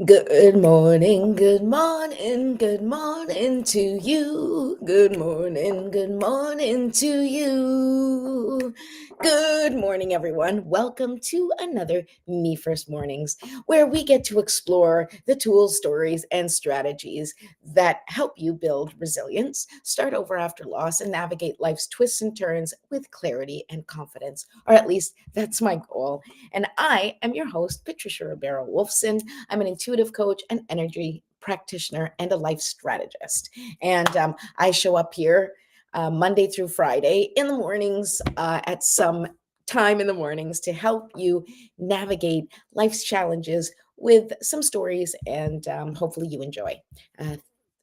Good morning, good morning, good morning to you. Good morning to you. Good morning, everyone. Welcome to another Me First Mornings, where we get to explore the tools, stories, and strategies that help you build resilience, start over after loss, and navigate life's twists and turns with clarity and confidence. Or at least that's my goal. And I am your host, Patricia Ribeiro Wolfson. I'm an intuitive coach, an energy practitioner, and a life strategist. And I show up here Monday through Friday in the mornings at some time in the mornings to help you navigate life's challenges with some stories, and hopefully you enjoy.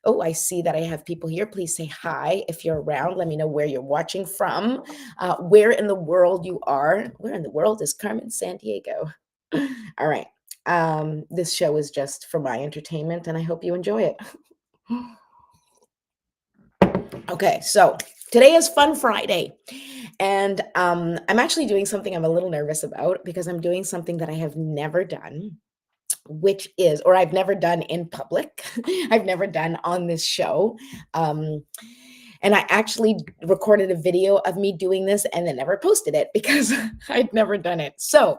Oh, I see that I have people here. Please say hi if you're around. Let me know where you're watching from, where in the world you are. Where in the world is Carmen Sandiego? All right. This show is just for my entertainment, and I hope you enjoy it. Okay, so today is Fun Friday, and I'm actually doing something I'm a little nervous about because I'm doing something that I have never done, which is, or I've never done in public. I've never done on this show. Um, and I actually recorded a video of me doing this and then never posted it because I'd never done it. So,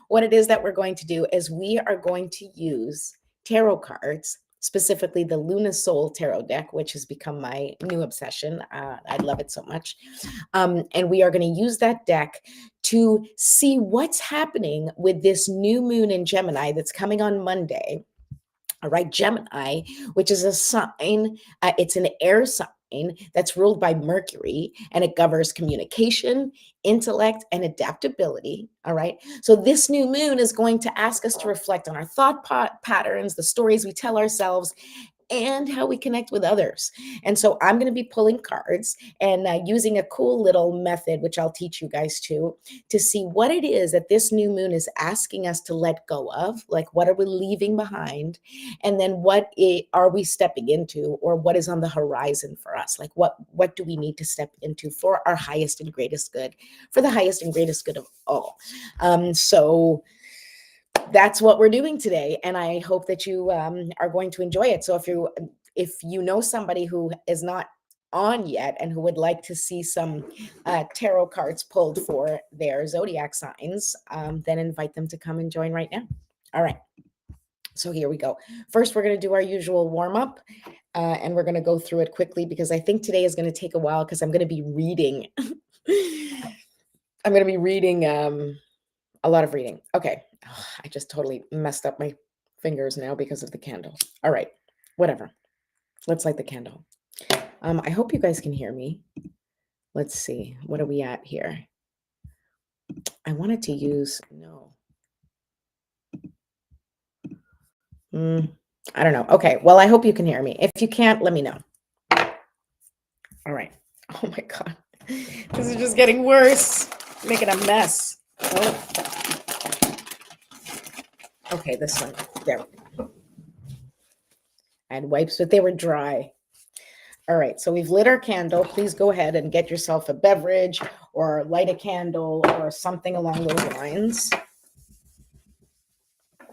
what it is that we're going to do is we are going to use tarot cards, specifically the Luna Soul Tarot deck, which has become my new obsession. I love it so much. And we are going to use that deck to see what's happening with this new moon in Gemini that's coming on Monday. All right, Gemini, which is a sign, it's an air sign that's ruled by Mercury, and it governs communication, intellect, and adaptability. All right, so this new moon is going to ask us to reflect on our thought patterns, the stories we tell ourselves, and how we connect with others. And so I'm going to be pulling cards and using a cool little method, which I'll teach you guys too, to see what it is that this new moon is asking us to let go of. Like, what are we leaving behind? And then are we stepping into, or what is on the horizon for us? Like, what do we need to step into for our highest and greatest good, for the highest and greatest good of all? So that's what we're doing today, and I hope that you are going to enjoy it. So if you know somebody who is not on yet and who would like to see some tarot cards pulled for their zodiac signs, then invite them to come and join right now. All right, so here we go. First, we're going to do our usual warm-up, and we're going to go through it quickly because I think today is going to take a while because I'm going to be reading. I'm going to be reading a lot of reading. Okay. Oh, I just totally messed up my fingers now because of the candle. All right. Whatever. Let's light the candle. I hope you guys can hear me. Let's see. What are we at here? I wanted to use, no. I don't know. Okay. Well, I hope you can hear me. If you can't, let me know. All right. Oh my God. This is just getting worse. Making a mess. Oh. Okay, this one. There. I had wipes, but they were dry. All right, so we've lit our candle. Please go ahead and get yourself a beverage or light a candle or something along those lines.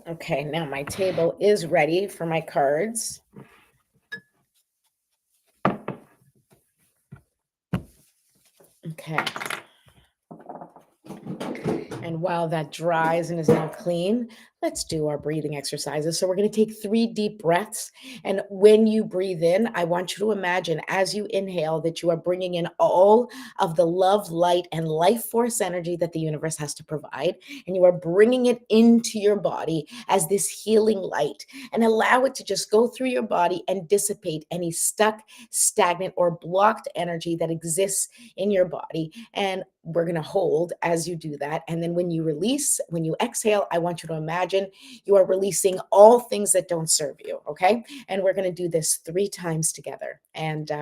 Okay, now my table is ready for my cards. Okay. And while that dries and is now clean, let's do our breathing exercises. So we're going to take 3 deep breaths. And when you breathe in, I want you to imagine as you inhale that you are bringing in all of the love, light, and life force energy that the universe has to provide. And you are bringing it into your body as this healing light, and allow it to just go through your body and dissipate any stuck, stagnant, or blocked energy that exists in your body. And we're going to hold as you do that. And then when you release, when you exhale, I want you to imagine you are releasing all things that don't serve you. Okay. And we're going to do this 3 times together. And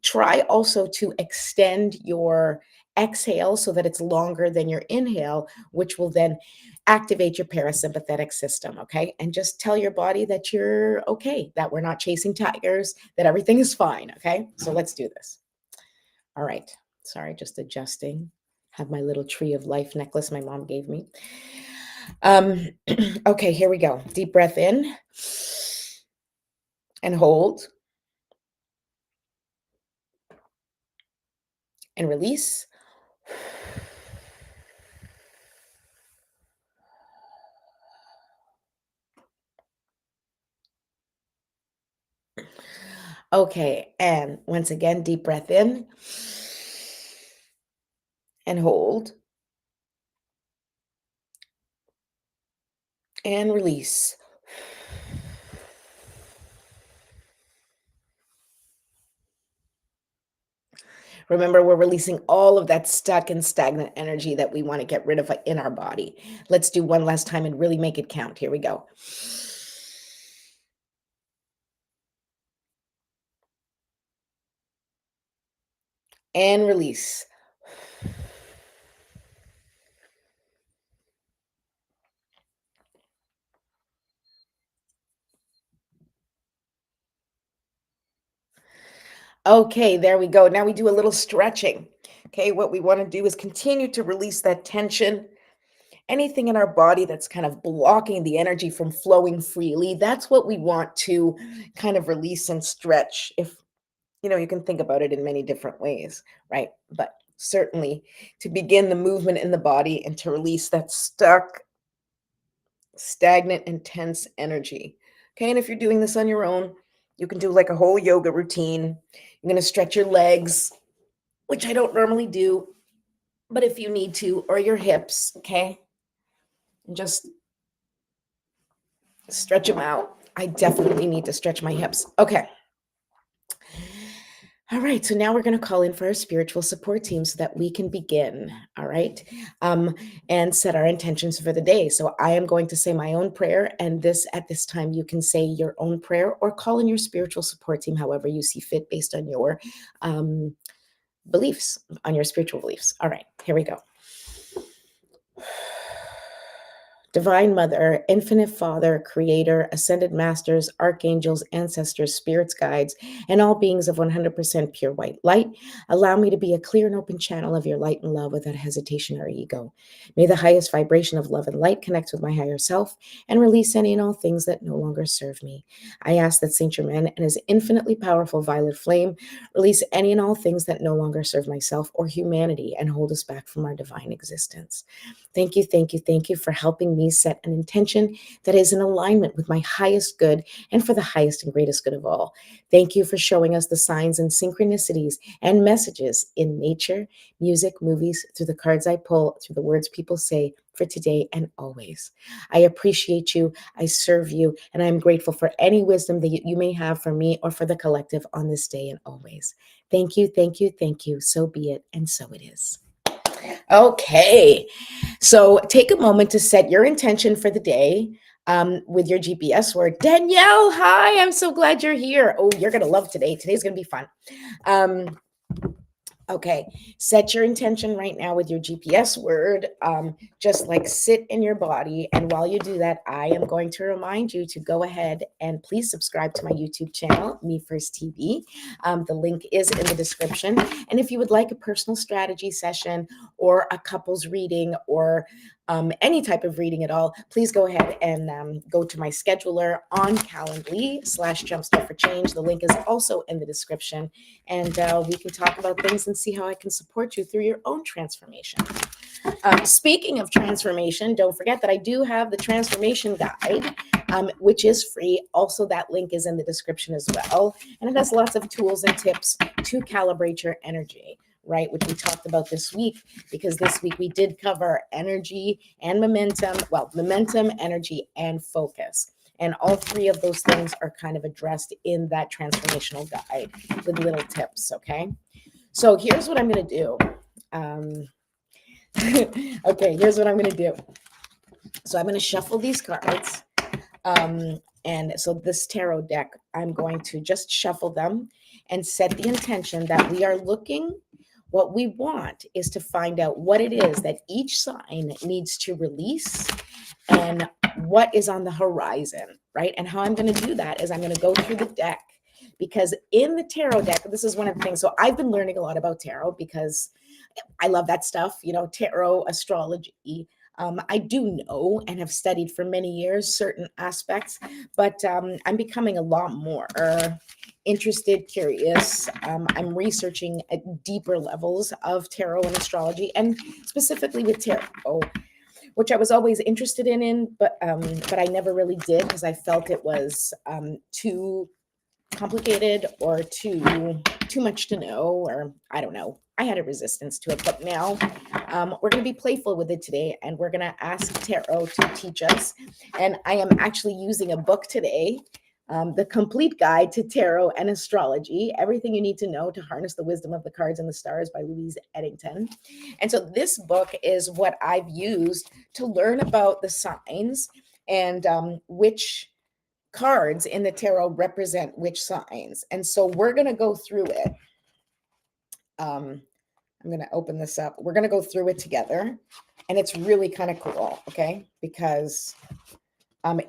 try also to extend your exhale so that it's longer than your inhale, which will then activate your parasympathetic system. Okay. And just tell your body that you're okay, that we're not chasing tigers, that everything is fine. Okay. So let's do this. All right. Sorry, just adjusting. Have my little tree of life necklace my mom gave me. Okay, here we go. Deep breath in and hold and release. Okay, and once again, deep breath in and hold and release. Remember, we're releasing all of that stuck and stagnant energy that we want to get rid of in our body. Let's do one last time and really make it count. Here we go. And release. Okay, there we go. Now we do a little stretching. Okay, what we want to do is continue to release that tension. Anything in our body that's kind of blocking the energy from flowing freely, that's what we want to kind of release and stretch. If you can think about it in many different ways, right? But certainly to begin the movement in the body and to release that stuck, stagnant, intense energy. Okay, and if you're doing this on your own, you can do like a whole yoga routine. You're going to stretch your legs, which I don't normally do, but if you need to, or your hips, okay, and just stretch them out. I definitely need to stretch my hips. Okay. All right, so now we're going to call in for our spiritual support team so that we can begin, all right, and set our intentions for the day. So I am going to say my own prayer, and at this time, you can say your own prayer or call in your spiritual support team, however you see fit based on your beliefs, on your spiritual beliefs. All right, here we go. Divine Mother, Infinite Father, Creator, Ascended Masters, Archangels, Ancestors, Spirits, Guides, and all beings of 100% pure white light, allow me to be a clear and open channel of your light and love without hesitation or ego. May the highest vibration of love and light connect with my higher self and release any and all things that no longer serve me. I ask that Saint Germain and his infinitely powerful violet flame release any and all things that no longer serve myself or humanity and hold us back from our divine existence. Thank you, thank you, thank you for helping me set an intention that is in alignment with my highest good and for the highest and greatest good of all. Thank you for showing us the signs and synchronicities and messages in nature, music, movies, through the cards I pull, through the words people say, for today and always. I appreciate you, I serve you, and I am grateful for any wisdom that you may have for me or for the collective on this day and always. Thank you, thank you, thank you. So be it, and so it is. Okay. So take a moment to set your intention for the day with your GPS word. Danielle, hi, I'm so glad you're here. Oh, you're going to love today. Today's going to be fun. Okay, set your intention right now with your GPS word. Just like sit in your body. And while you do that, I am going to remind you to go ahead and please subscribe to my YouTube channel, Me First TV. The link is in the description. And if you would like a personal strategy session or a couples reading or any type of reading at all, please go ahead and go to my scheduler on Calendly/Jumpstart for Change. The link is also in the description. And we can talk about things and see how I can support you through your own transformation. Speaking of transformation, don't forget that I do have the transformation guide, which is free. Also, that link is in the description as well. And it has lots of tools and tips to calibrate your energy, right? Which we talked about this week, because this week we did cover energy and momentum. Well, momentum, energy, and focus. And all three of those things are kind of addressed in that transformational guide with little tips, okay? So here's what I'm going to do. Okay, here's what I'm going to do. So I'm going to shuffle these cards. And so this tarot deck, I'm going to just shuffle them and set the intention that we are looking. What we want is to find out what it is that each sign needs to release and what is on the horizon, right? And how I'm going to do that is I'm going to go through the deck, because in the tarot deck, this is one of the things. So I've been learning a lot about tarot because I love that stuff, tarot, astrology. I do know and have studied for many years certain aspects, but I'm becoming a lot more interested, curious. I'm researching at deeper levels of tarot and astrology, and specifically with tarot, which I was always interested but I never really did because I felt it was too complicated or too much to know, or I don't know. I had a resistance to it, but now we're going to be playful with it today, and we're going to ask tarot to teach us. And I am actually using a book today, The Complete Guide to Tarot and Astrology, Everything You Need to Know to Harness the Wisdom of the Cards and the Stars by Louise Eddington. And so this book is what I've used to learn about the signs and which cards in the tarot represent which signs. And so we're going to go through it. I'm going to open this up. We're going to go through it together. And it's really kind of cool, okay? Because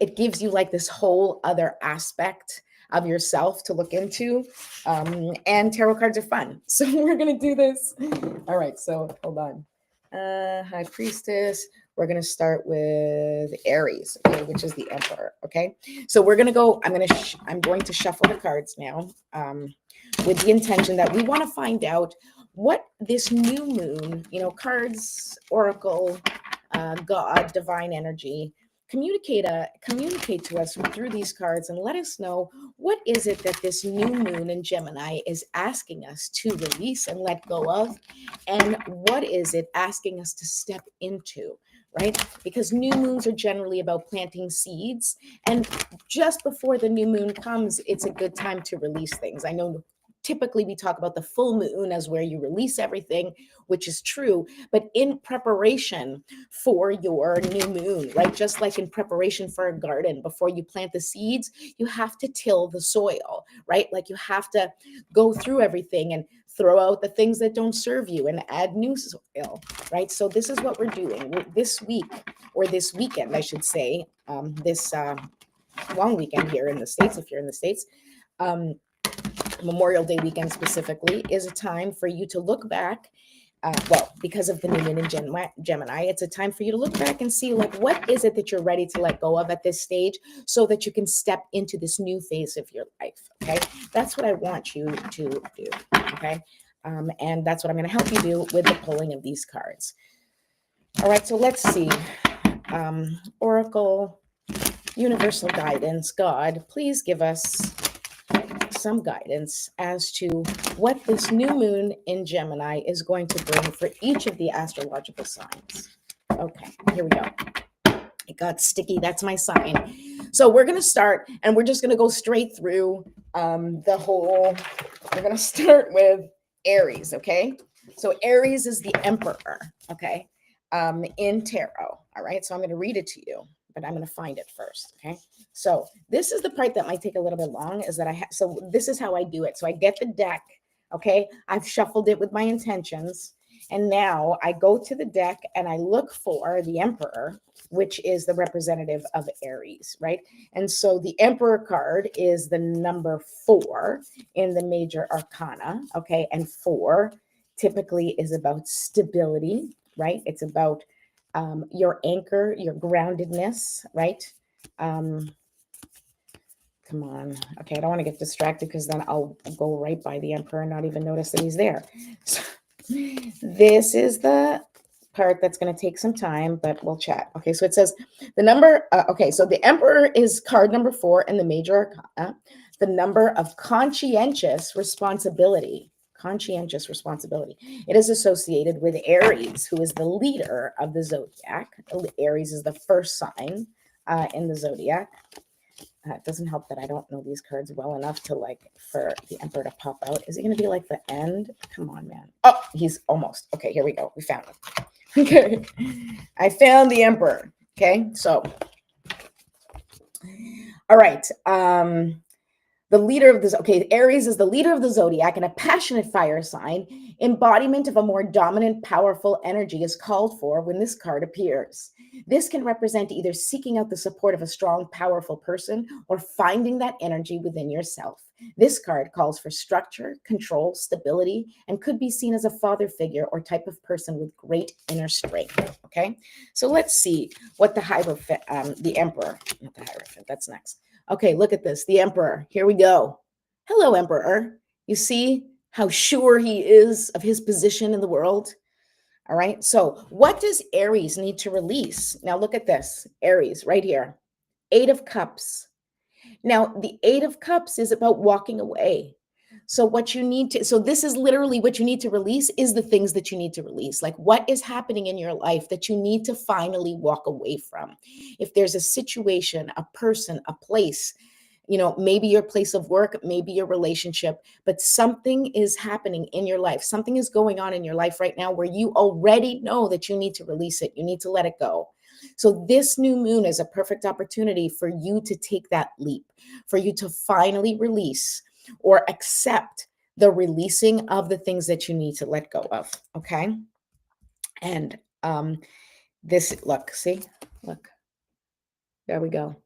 it gives you like this whole other aspect of yourself to look into. And tarot cards are fun. So we're going to do this. All right, so hold on. High Priestess. We're going to start with Aries, okay, which is the Emperor, okay? So we're going to go, I'm going to shuffle the cards now with the intention that we want to find out what this new moon, cards, oracle, God, divine energy, communicate to us through these cards and let us know what is it that this new moon in Gemini is asking us to release and let go of, and what is it asking us to step into, right? Because new moons are generally about planting seeds, and just before the new moon comes, it's a good time to release things. I know typically we talk about the full moon as where you release everything, which is true, but in preparation for your new moon, right? Just like in preparation for a garden, before you plant the seeds, you have to till the soil, right? Like you have to go through everything and throw out the things that don't serve you and add new soil, right? So this is what we're doing this week, or this weekend, I should say, this long weekend here in the States, if you're in the States, Memorial Day weekend specifically, is a time for you to look back. Because of the new moon in Gemini, it's a time for you to look back and see, like, what is it that you're ready to let go of at this stage so that you can step into this new phase of your life, okay? That's what I want you to do, okay? And that's what I'm going to help you do with the pulling of these cards. All right, so let's see. Oracle, universal guidance, God, please give us some guidance as to what this new moon in Gemini is going to bring for each of the astrological signs. Okay, here we go. It got sticky. That's my sign. So we're going to start, and we're just going to go straight through the whole. We're going to start with Aries, okay? So Aries is the Emperor, okay, in tarot. All right, so I'm going to read it to you, but I'm going to find it first, okay? So this is the part that might take a little bit long, is that so this is how I do it. So I get the deck, okay? I've shuffled it with my intentions, and now I go to the deck and I look for the Emperor, which is the representative of Aries, right? And so the Emperor card is the number 4 in the major arcana, okay? And 4 typically is about stability, right? It's about your anchor, your groundedness, right? Come on. Okay, I don't want to get distracted because then I'll go right by the Emperor and not even notice that he's there. So, this is the part that's going to take some time, but we'll chat. Okay, so it says the number, okay, so the Emperor is card number 4 in the major arcana, the number of conscientious responsibility. Conscientious responsibility. It is associated with Aries, who is the leader of the zodiac. Aries is the first sign in the zodiac. It doesn't help that I don't know these cards well enough to for the Emperor to pop out. Is it going to be like the end? Come on, man. Oh, he's almost. Okay, here we go. We found him. Okay. I found the Emperor. Okay, so. All right. The leader of this, okay, Aries is the leader of the zodiac and a passionate fire sign. Embodiment of a more dominant, powerful energy is called for when this card appears. This can represent either seeking out the support of a strong, powerful person or finding that energy within yourself. This card calls for structure, control, stability, and could be seen as a father figure or type of person with great inner strength. Okay, so let's see what the Hierophant, the Emperor, not the Hierophant, that's next. Okay, look at this, the Emperor. Here we go. Hello, Emperor. You see how sure he is of his position in the world? All right. So, what does Aries need to release? Now, look at this Aries right here. Eight of Cups. Now, the Eight of Cups is about walking away. So, what you need to, so this is literally what you need to release is the things that you need to release. Like, what is happening in your life that you need to finally walk away from? If there's a situation, a person, a place, maybe your place of work, maybe your relationship, but something is happening in your life. Something is going on in your life right now where you already know that you need to release it. You need to let it go. So this new moon is a perfect opportunity for you to take that leap, for you to finally release or accept the releasing of the things that you need to let go of. Okay. And look, see, look, there we go.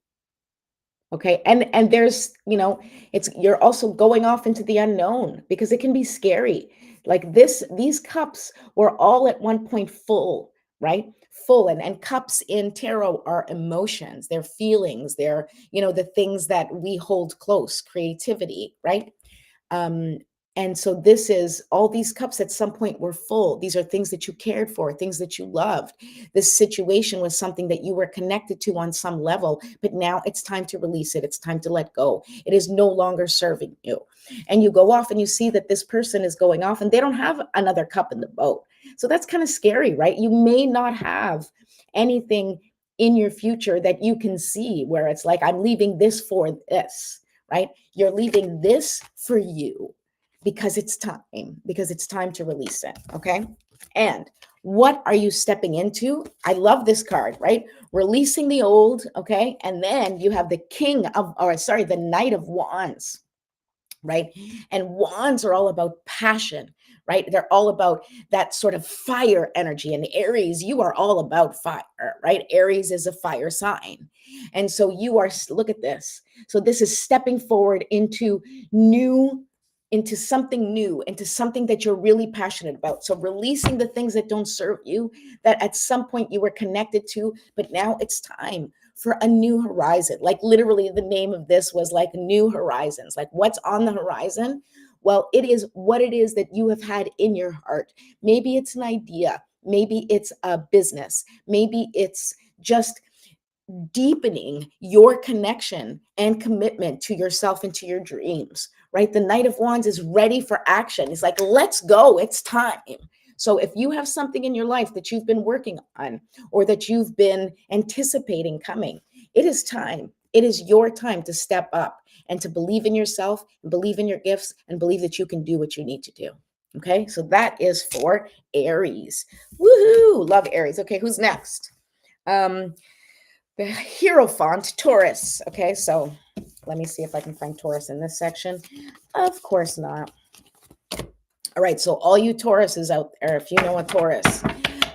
Okay. And there's, you're also going off into the unknown because it can be scary. Like these cups were all at one point full, right? Full. And cups in tarot are emotions, they're feelings, they're, the things that we hold close, creativity, right? Um, and so this is all these cups at some point were full. These are things that you cared for, things that you loved. This situation was something that you were connected to on some level, but now it's time to release it. It's time to let go. It is no longer serving you. And you go off and you see that this person is going off and they don't have another cup in the boat. So that's kind of scary, right? You may not have anything in your future that you can see where it's like, I'm leaving this for this. Right? You're leaving this for you because it's time to release it. Okay. And what are you stepping into? I love this card, right? Releasing the old. Okay. And then you have the the Knight of Wands, right? And wands are all about passion, right? They're all about that sort of fire energy. And Aries, you are all about fire, right? Aries is a fire sign. And so look at this. So this is stepping forward into something new, into something that you're really passionate about. So releasing the things that don't serve you, that at some point you were connected to, but now it's time for a new horizon. Like literally the name of this was like New Horizons. Like what's on the horizon? Well, it is what it is that you have had in your heart. Maybe it's an idea. Maybe it's a business. Maybe it's just deepening your connection and commitment to yourself and to your dreams, right? The Knight of Wands is ready for action. It's like, let's go. It's time. So if you have something in your life that you've been working on or that you've been anticipating coming, it is time. It is your time to step up and to believe in yourself and believe in your gifts and believe that you can do what you need to do. Okay, so that is for Aries. Woohoo! Love Aries. Okay, who's next? The Hierophant, Taurus. Okay, so let me see if I can find Taurus in this section. Of course not. All right, so all you Tauruses out there, if you know a Taurus.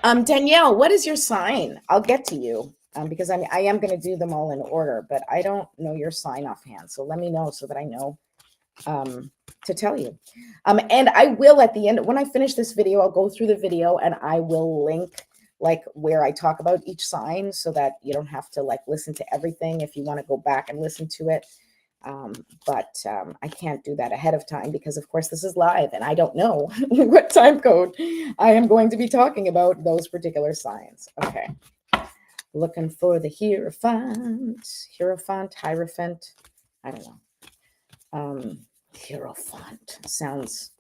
Danielle, what is your sign? I'll get to you because I am going to do them all in order, but I don't know your sign offhand. So let me know so that I know to tell you. And I will at the end, when I finish this video, I'll go through the video and I will link like where I talk about each sign so that you don't have to like listen to everything if you want to go back and listen to it. But I can't do that ahead of time because of course this is live and I don't know what time code I am going to be talking about those particular signs. Okay. Looking for the Hierophant, Hierophant. I don't know. Hierophant sounds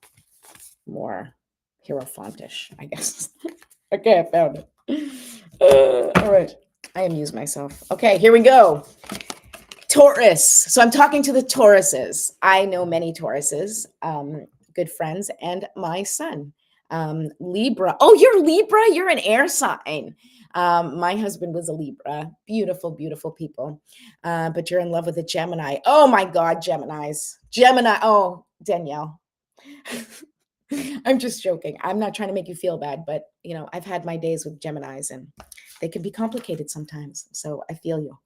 more Hierophantish, I guess. Okay, I found it. All right. I amuse myself. Okay, here we go. Taurus. So I'm talking to the Tauruses. I know many Tauruses, good friends, and my son. Libra. Oh, you're Libra? You're an air sign. My husband was a Libra. Beautiful, beautiful people. But you're in love with a Gemini. Oh my God, Geminis. Gemini. Oh, Danielle. I'm just joking. I'm not trying to make you feel bad, but I've had my days with Geminis and they can be complicated sometimes. So I feel you.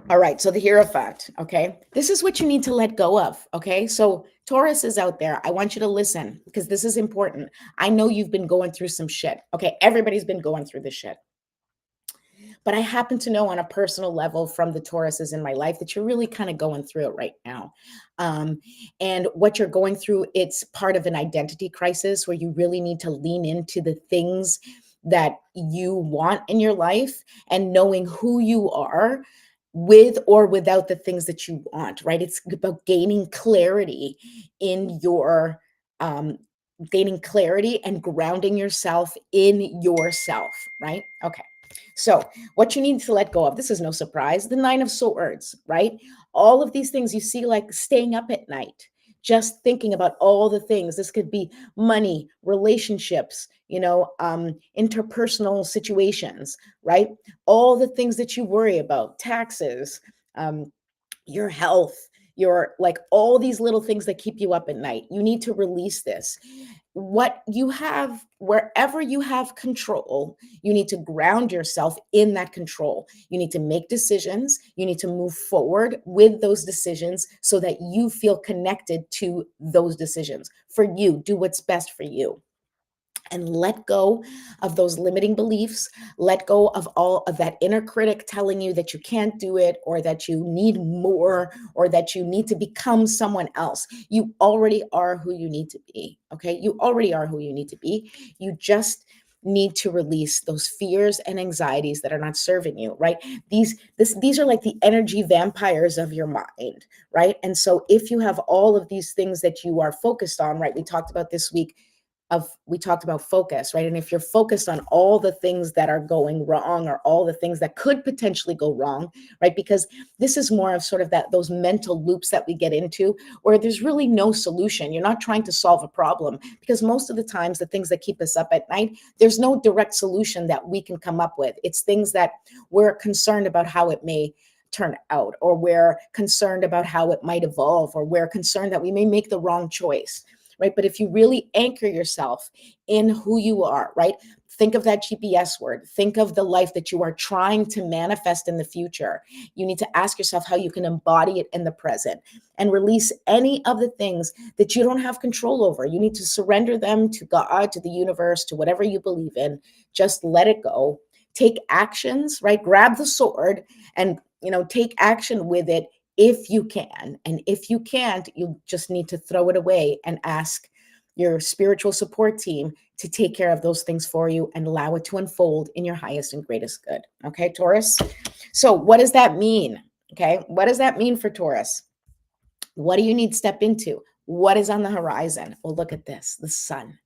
All right, so the Hierophant, okay? This is what you need to let go of, okay? So Taurus is out there. I want you to listen because this is important. I know you've been going through some shit, okay? Everybody's been going through this shit. But I happen to know on a personal level from the Tauruses in my life that you're really kind of going through it right now. Um, and what you're going through, it's part of an identity crisis where you really need to lean into the things that you want in your life and knowing who you are with or without the things that you want, right? It's about gaining clarity in your um gaining clarity and grounding yourself in yourself, right? Okay. So, what you need to let go of, this is no surprise, the Nine of Swords, right? All of these things you see, like staying up at night, just thinking about all the things. This could be money, relationships, interpersonal situations, right? All the things that you worry about, taxes, um, your health, your like all these little things that keep you up at night. You need to release this. What you have, wherever you have control, you need to ground yourself in that control. You need to make decisions. You need to move forward with those decisions so that you feel connected to those decisions. For you, do what's best for you and let go of those limiting beliefs. Let go of all of that inner critic telling you that you can't do it or that you need more or that you need to become someone else. You already are who you need to be. Okay. You already are who you need to be. You just need to release those fears and anxieties that are not serving you, right? These are like the energy vampires of your mind, right? And so if you have all of these things that you are focused on, right? We talked about this week we talked about focus, right? And if you're focused on all the things that are going wrong or all the things that could potentially go wrong, right? Because this is more of sort of that those mental loops that we get into where there's really no solution. You're not trying to solve a problem because most of the times the things that keep us up at night, there's no direct solution that we can come up with. It's things that we're concerned about how it may turn out, or we're concerned about how it might evolve, or we're concerned that we may make the wrong choice, right? But if you really anchor yourself in who you are, right? Think of that GPS word. Think of the life that you are trying to manifest in the future. You need to ask yourself how you can embody it in the present and release any of the things that you don't have control over. You need to surrender them to God, to the universe, to whatever you believe in. Just let it go. Take actions, right? Grab the sword and, take action with it if you can. And if you can't, you just need to throw it away and ask your spiritual support team to take care of those things for you and allow it to unfold in your highest and greatest good. Okay, Taurus? So, what does that mean? Okay, what does that mean for Taurus? What do you need to step into? What is on the horizon? Well, look at this, the sun.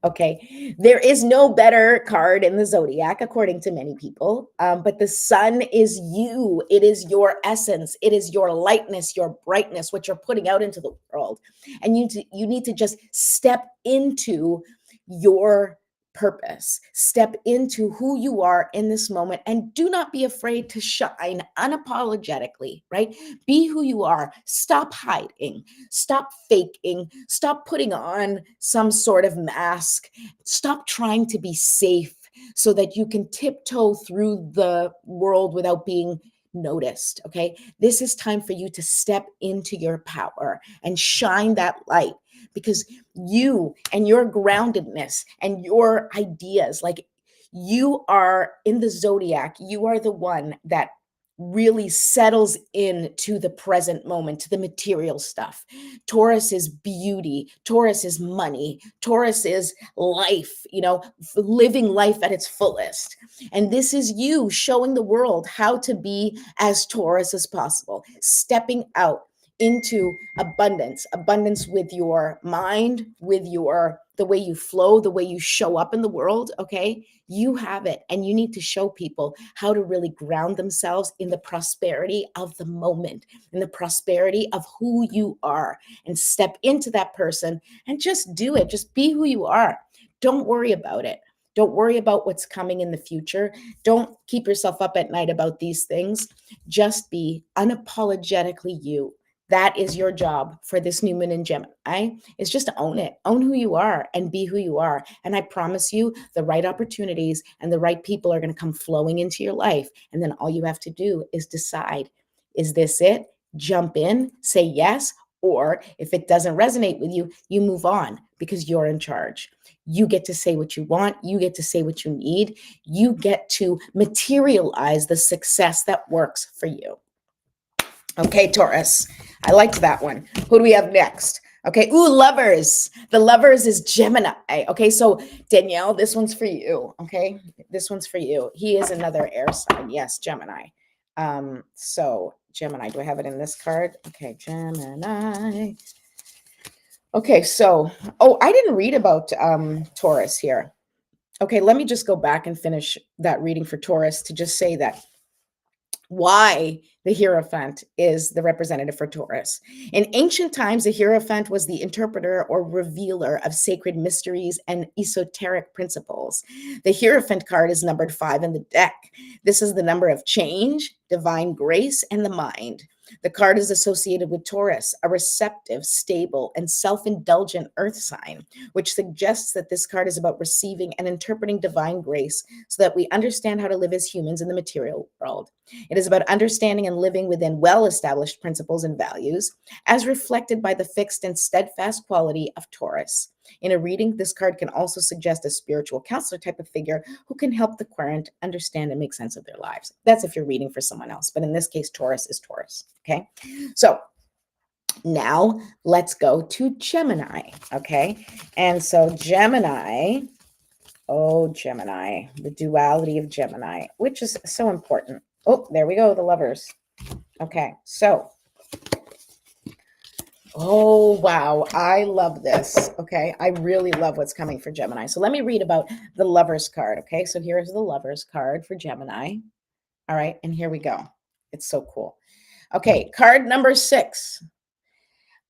Okay. There is no better card in the zodiac, according to many people. But the sun is you. It is your essence. It is your lightness, your brightness, what you're putting out into the world. And you need to just step into your purpose. Step into who you are in this moment and do not be afraid to shine unapologetically, right? Be who you are. Stop hiding. Stop faking. Stop putting on some sort of mask. Stop trying to be safe so that you can tiptoe through the world without being noticed. Okay. This is time for you to step into your power and shine that light because you and your groundedness and your ideas, like you are in the zodiac, you are the one that really settles into the present moment, to the material stuff. Taurus is beauty. Taurus is money. Taurus is life, living life at its fullest. And this is you showing the world how to be as Taurus as possible, stepping out into abundance with your mind, with the way you flow, the way you show up in the world. Okay, you have it, and you need to show people how to really ground themselves in the prosperity of the moment, in the prosperity of who you are, and step into that person and just do it. Just be who you are. Don't worry about it. Don't worry about what's coming in the future. Don't keep yourself up at night about these things. Just be unapologetically you. That is your job for this new moon in Gemini, is just to own it, own who you are and be who you are. And I promise you the right opportunities and the right people are going to come flowing into your life. And then all you have to do is decide Is this it? Jump in, say yes. Or if it doesn't resonate with you, you move on because you're in charge. You get to say what you want. You get to say what you need. You get to materialize the success that works for you. Okay, Taurus. I liked that one. Who do we have next? Okay, ooh, lovers. The lovers is Gemini. Okay, so Danielle, this one's for you. Okay, this one's for you. He is another air sign. Yes, Gemini. So Gemini, do I have it in this card? Okay, Gemini. Okay, so, oh, I didn't read about Taurus here. Okay, let me just go back and finish that reading for Taurus to just say that why the Hierophant is the representative for Taurus. In ancient times, the Hierophant was the interpreter or revealer of sacred mysteries and esoteric principles. The Hierophant card is numbered 5 in the deck. This is the number of change, divine grace, and the mind. The card is associated with Taurus, a receptive, stable, and self-indulgent earth sign, which suggests that this card is about receiving and interpreting divine grace so that we understand how to live as humans in the material world. It is about understanding and living within well-established principles and values, as reflected by the fixed and steadfast quality of Taurus. In a reading, this card can also suggest a spiritual counselor type of figure who can help the querent understand and make sense of their lives. That's if you're reading for someone else. But in this case, Taurus is Taurus. Okay. So now let's go to Gemini. Okay. And so Gemini, oh, Gemini, the duality of Gemini, which is so important. Oh, there we go. The lovers. Okay. So, oh, wow. I love this. Okay. I really love what's coming for Gemini. So let me read about the lovers card. Okay. So here's the lovers card for Gemini. All right. And here we go. It's so cool. Okay. Card number 6.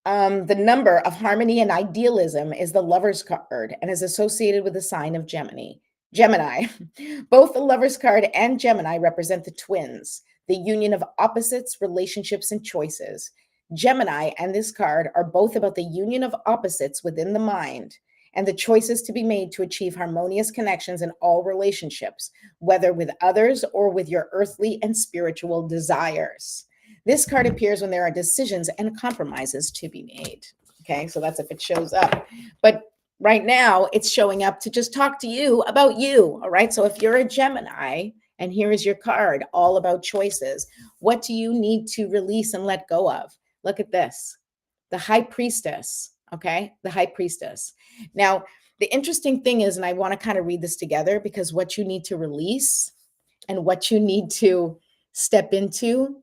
The number of harmony and idealism is the lovers card and is associated with the sign of Gemini. Both the lovers card and Gemini represent the twins, the union of opposites, relationships, and choices. Gemini and this card are both about the union of opposites within the mind and the choices to be made to achieve harmonious connections in all relationships, whether with others or with your earthly and spiritual desires. This card appears when there are decisions and compromises to be made. Okay, so that's if it shows up. But right now, it's showing up to just talk to you about you. All right, so if you're a Gemini, and here is your card, all about choices, what do you need to release and let go of? Look at this, the High Priestess. Okay, the High Priestess. Now, the interesting thing is, and I want to kind of read this together because what you need to release and what you need to step into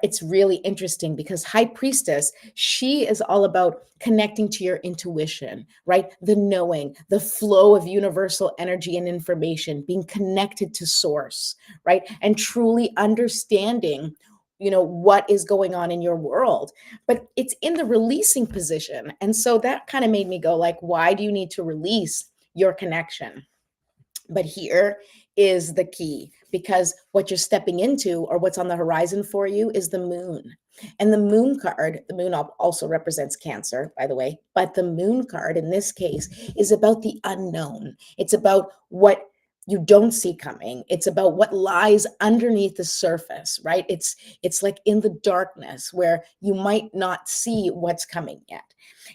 it's really interesting because High Priestess, she is all about connecting to your intuition, right? The knowing, the flow of universal energy and information, being connected to source, right? And truly understanding, what is going on in your world. But it's in the releasing position. And so that kind of made me go like, why do you need to release your connection? But here is the key, because what you're stepping into or what's on the horizon for you is the moon. And the moon card, the moon also represents Cancer, by the way, but the moon card in this case is about the unknown. It's about what you don't see coming. It's about what lies underneath the surface, right? It's like in the darkness where you might not see what's coming yet.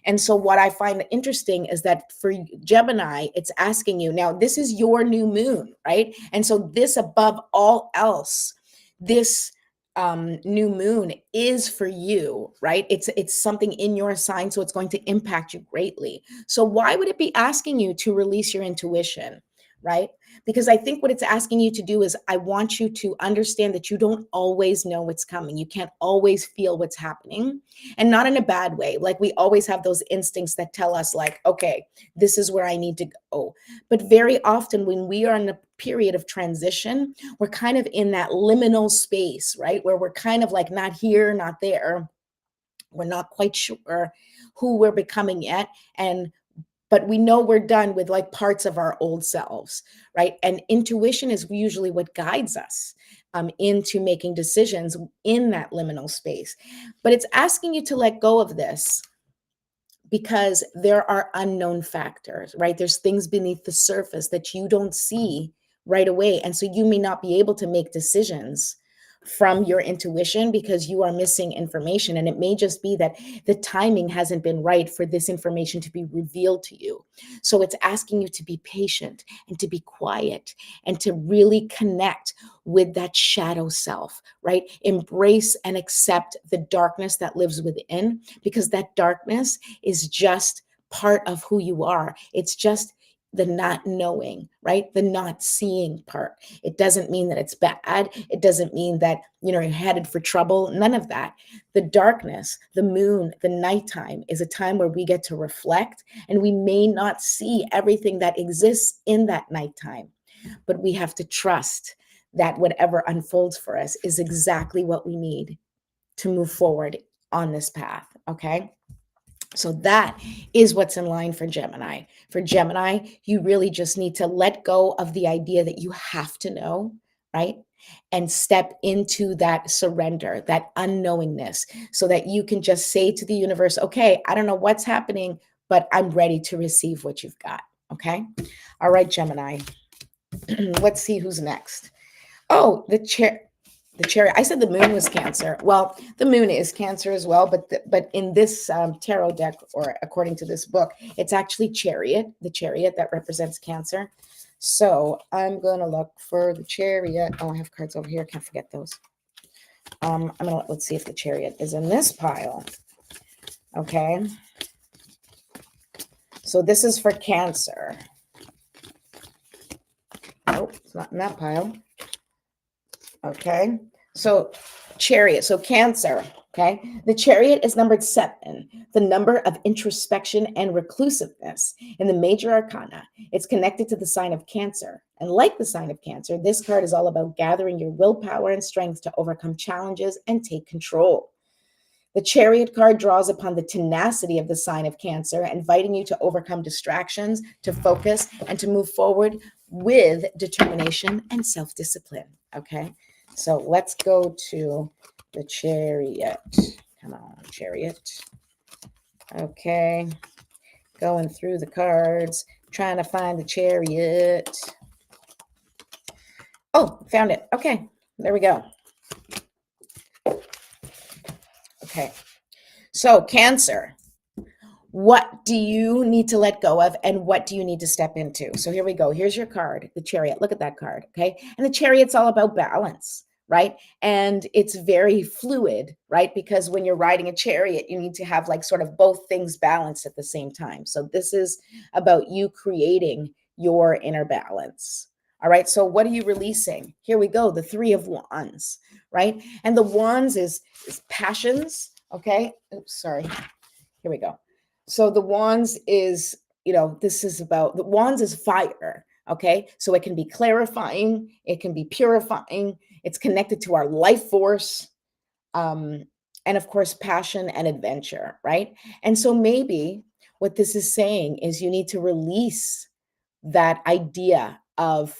And so what I find interesting is that for Gemini, it's asking you, now this is your new moon, right? And so this above all else, this new moon is for you, right? It's something in your sign, so it's going to impact you greatly. So why would it be asking you to release your intuition, right? Because I think what it's asking you to do is I want you to understand that you don't always know what's coming. You can't always feel what's happening, and not in a bad way. Like we always have those instincts that tell us like, okay, this is where I need to go. But very often when we are in a period of transition, we're kind of in that liminal space, right? Where we're kind of like not here, not there. We're not quite sure who we're becoming yet. But we know we're done with like parts of our old selves, right? And intuition is usually what guides us into making decisions in that liminal space. But it's asking you to let go of this because there are unknown factors, right? There's things beneath the surface that you don't see right away. And so you may not be able to make decisions from your intuition because you are missing information. And it may just be that the timing hasn't been right for this information to be revealed to you. So it's asking you to be patient and to be quiet and to really connect with that shadow self, right? Embrace and accept the darkness that lives within, because that darkness is just part of who you are. It's just the not knowing, right? The not seeing part. It doesn't mean that it's bad. It doesn't mean that, you're headed for trouble. None of that. The darkness, the moon, the nighttime is a time where we get to reflect, and we may not see everything that exists in that nighttime, but we have to trust that whatever unfolds for us is exactly what we need to move forward on this path. Okay. So that is what's in line for Gemini. For Gemini, you really just need to let go of the idea that you have to know, right? And step into that surrender, that unknowingness, so that you can just say to the universe, okay, I don't know what's happening, but I'm ready to receive what you've got. Okay. All right, Gemini. Let's see who's next. Oh, the chariot. I said the moon was Cancer. Well, the moon is Cancer as well, but in this tarot deck, or according to this book, it's actually Chariot, the chariot that represents Cancer. So I'm going to look for the Chariot. Oh, I have cards over here. Can't forget those. Let's see if the Chariot is in this pile. Okay. So this is for Cancer. Nope, it's not in that pile. Okay, so Chariot, so Cancer, okay? The Chariot is numbered 7, the number of introspection and reclusiveness in the major arcana. It's connected to the sign of Cancer. And like the sign of Cancer, this card is all about gathering your willpower and strength to overcome challenges and take control. The Chariot card draws upon the tenacity of the sign of Cancer, inviting you to overcome distractions, to focus, and to move forward with determination and self-discipline, okay? So let's go to the Chariot. Come on, Chariot. Okay. Going through the cards, trying to find the Chariot. Oh, found it. Okay, there we go. Okay. So Cancer, what do you need to let go of, and what do you need to step into? So here we go. Here's your card, the Chariot. Look at that card, okay? And the Chariot's all about balance, right? And it's very fluid, right? Because when you're riding a chariot, you need to have like sort of both things balanced at the same time. So this is about you creating your inner balance. All right. So what are you releasing? Here we go. The 3 of Wands, right? And the Wands is passions. Okay. Oops, sorry. Here we go. So the Wands is, this is about, the Wands is fire. Okay. So it can be clarifying. It can be purifying. It's connected to our life force. And of course, passion and adventure. Right. And so maybe what this is saying is you need to release that idea of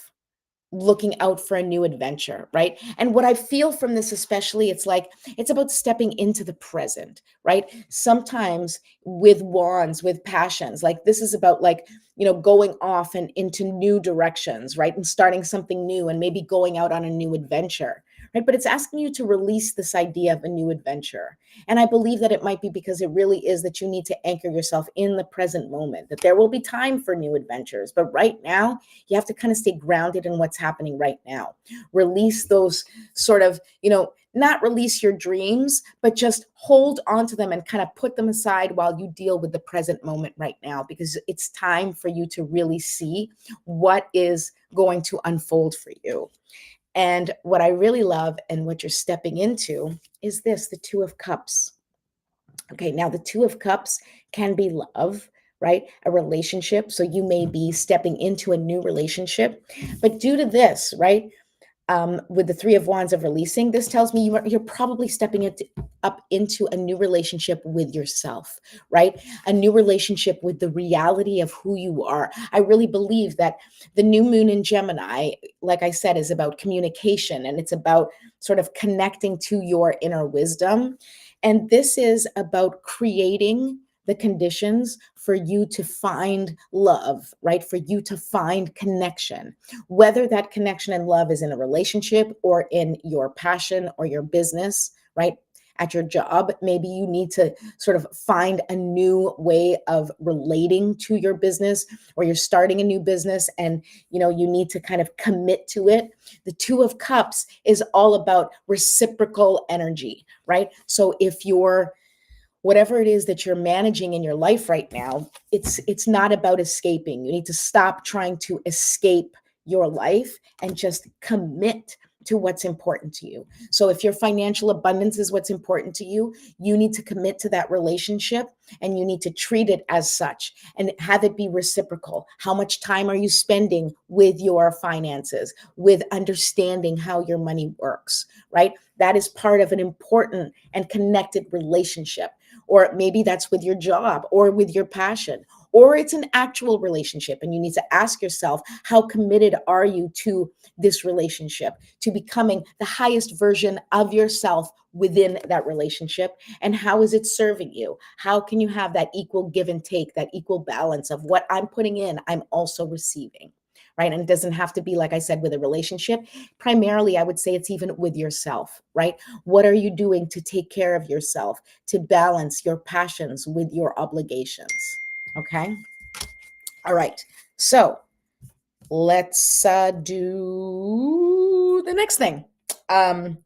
looking out for a new adventure, right? And what I feel from this, especially, it's about stepping into the present, right? Sometimes with wands, with passions, like this is about going off and into new directions, right? And starting something new and maybe going out on a new adventure, right? But it's asking you to release this idea of a new adventure. And I believe that it might be because it really is that you need to anchor yourself in the present moment, that there will be time for new adventures. But right now, you have to kind of stay grounded in what's happening right now. Release those sort of, not release your dreams, but just hold on to them and kind of put them aside while you deal with the present moment right now, because it's time for you to really see what is going to unfold for you. And what I really love and what you're stepping into is this, the 2 of Cups. Okay, now the 2 of Cups can be love, right? A relationship. So you may be stepping into a new relationship. But due to this, right, with the 3 of Wands of releasing, this tells me you're probably stepping up into a new relationship with yourself, right? A new relationship with the reality of who you are. I really believe that the new moon in Gemini, like I said, is about communication, and it's about sort of connecting to your inner wisdom. And this is about creating the conditions for you to find love, right? For you to find connection, whether that connection and love is in a relationship or in your passion or your business, right? At your job, maybe you need to sort of find a new way of relating to your business, or you're starting a new business and you need to kind of commit to it. The Two of Cups is all about reciprocal energy, right? So if you're whatever it is that you're managing in your life right now, it's not about escaping. You need to stop trying to escape your life and just commit to what's important to you. So if your financial abundance is what's important to you, you need to commit to that relationship, and you need to treat it as such and have it be reciprocal. How much time are you spending with your finances, with understanding how your money works, right? That is part of an important and connected relationship. Or maybe that's with your job or with your passion, or it's an actual relationship. And you need to ask yourself, how committed are you to this relationship, to becoming the highest version of yourself within that relationship? And how is it serving you? How can you have that equal give and take, that equal balance of what I'm putting in, I'm also receiving? Right. And it doesn't have to be, like I said, with a relationship. Primarily, I would say it's even with yourself, right? What are you doing to take care of yourself, to balance your passions with your obligations? Okay. All right. So let's do the next thing.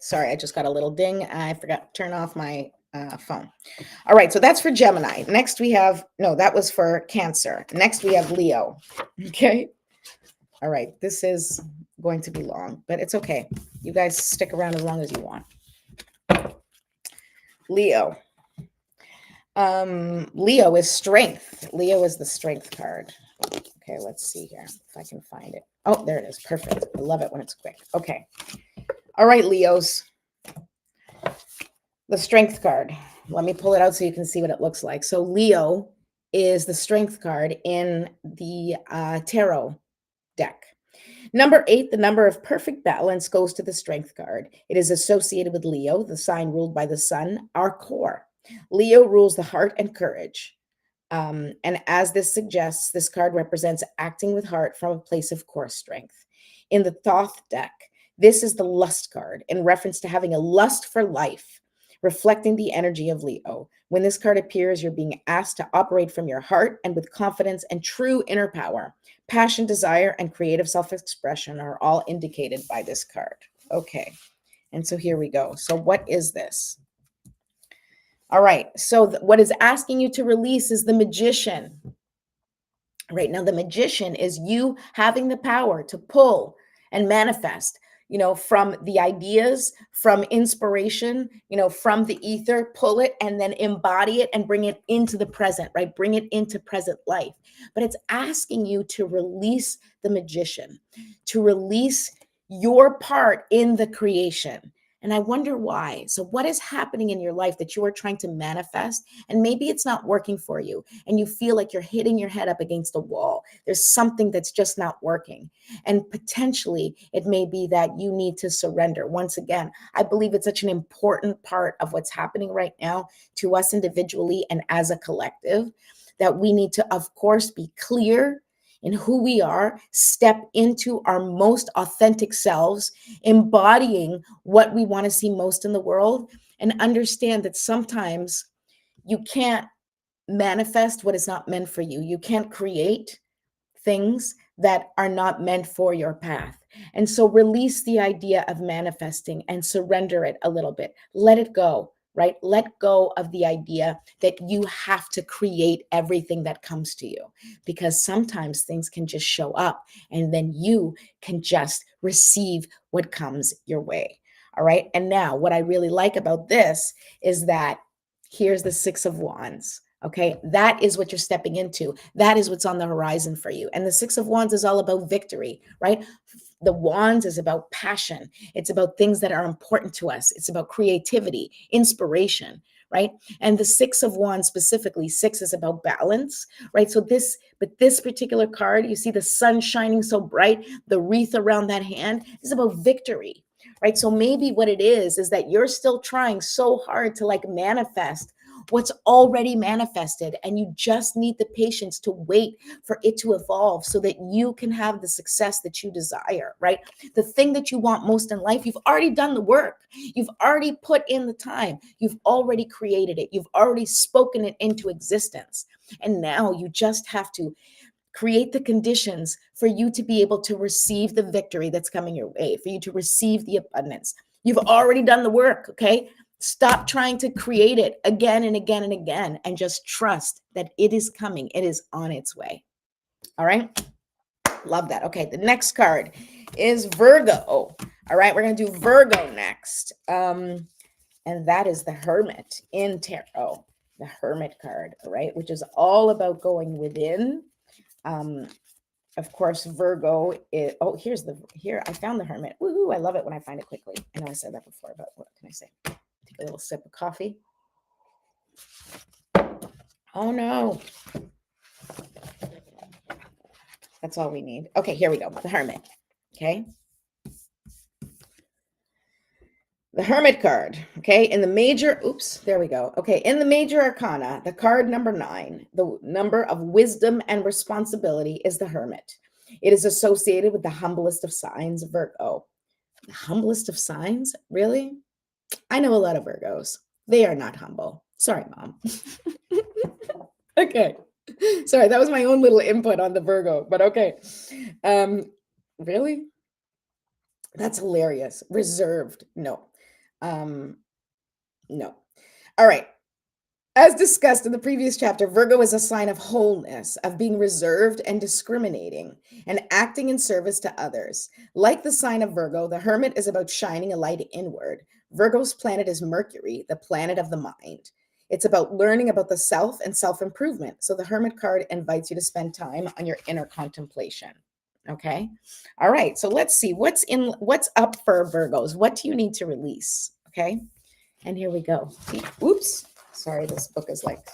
Sorry, I just got a little ding. I forgot to turn off my phone. All right. So that's for Gemini. Next we have, no, that was for Cancer. Next we have Leo. Okay. All right, this is going to be long, but it's okay. You guys stick around as long as you want. Leo. Leo is strength. Leo is the strength card. Okay, let's see here if I can find it. Oh, there it is. Perfect. I love it when it's quick. Okay. All right, Leos. The strength card. Let me pull it out so you can see what it looks like. So Leo is the strength card in the tarot deck. Number 8, the number of perfect balance, goes to the strength card. It is associated with Leo, the sign ruled by the sun, our core. Leo rules the heart and courage. And as this suggests, this card represents acting with heart from a place of core strength. In the Thoth deck, this is the lust card, in reference to having a lust for life, reflecting the energy of Leo. When this card appears, you're being asked to operate from your heart and with confidence and true inner power. Passion, desire, and creative self-expression are all indicated by this card. Okay, and so here we go. So what is this? All right, so what is asking you to release is the Magician. Right now, the Magician is you having the power to pull and manifest, from the ideas, from inspiration, from the ether, pull it and then embody it and bring it into the present, right? Bring it into present life. But it's asking you to release the Magician, to release your part in the creation. And I wonder why. So what is happening in your life that you are trying to manifest? And maybe it's not working for you and you feel like you're hitting your head up against a wall. There's something that's just not working. And potentially it may be that you need to surrender. Once again, I believe it's such an important part of what's happening right now to us individually and as a collective, that we need to, of course, be clear in who we are, step into our most authentic selves, embodying what we want to see most in the world, and understand that sometimes you can't manifest what is not meant for you. You can't create things that are not meant for your path. And so release the idea of manifesting and surrender it a little bit. Let it go. Right? Let go of the idea that you have to create everything that comes to you, because sometimes things can just show up and then you can just receive what comes your way. All right. And now what I really like about this is that here's the Six of Wands. Okay, that is what you're stepping into. That is what's on the horizon for you. And the Six of Wands is all about victory, right? The Wands is about passion. It's about things that are important to us. It's about creativity, inspiration, right? And the Six of Wands specifically, 6 is about balance, right? So this particular card, you see the sun shining so bright, the wreath around that hand is about victory, right? So maybe what it is that you're still trying so hard to like manifest what's already manifested, and you just need the patience to wait for it to evolve so that you can have the success that you desire, right? The thing that you want most in life, you've already done the work. You've already put in the time. You've already created it. You've already spoken it into existence. And now you just have to create the conditions for you to be able to receive the victory that's coming your way, for you to receive the abundance. You've already done the work, okay? Stop trying to create it again and again and again, and just trust that it is coming. It is on its way. All right? Love that. Okay, the next card is Virgo. All right, we're going to do Virgo next. And that is the Hermit in Tarot, the Hermit card, all right, which is all about going within. Of course, Virgo is, here, I found the Hermit. Woohoo, I love it when I find it quickly. I know I said that before, but what can I say? Take a little sip of coffee. Oh no. That's all we need. Okay, here we go. The Hermit. Okay. The Hermit card. Okay. In the major, there we go. Okay. In the major arcana, the card number 9, the number of wisdom and responsibility is the Hermit. It is associated with the humblest of signs, Virgo. The humblest of signs? Really? I know a lot of Virgos. They are not humble. Sorry, Mom. Okay. Sorry, that was my own little input on the Virgo, but okay. Really? That's hilarious. Reserved. No. No. All right. As discussed in the previous chapter, Virgo is a sign of wholeness, of being reserved and discriminating, and acting in service to others. Like the sign of Virgo, the Hermit is about shining a light inward. Virgo's planet is Mercury, the planet of the mind. It's about learning about the self and self-improvement. So the Hermit card invites you to spend time on your inner contemplation. Okay. All right. So let's see what's up for Virgos. What do you need to release? Okay. And here we go. Oops. Sorry, this book is like.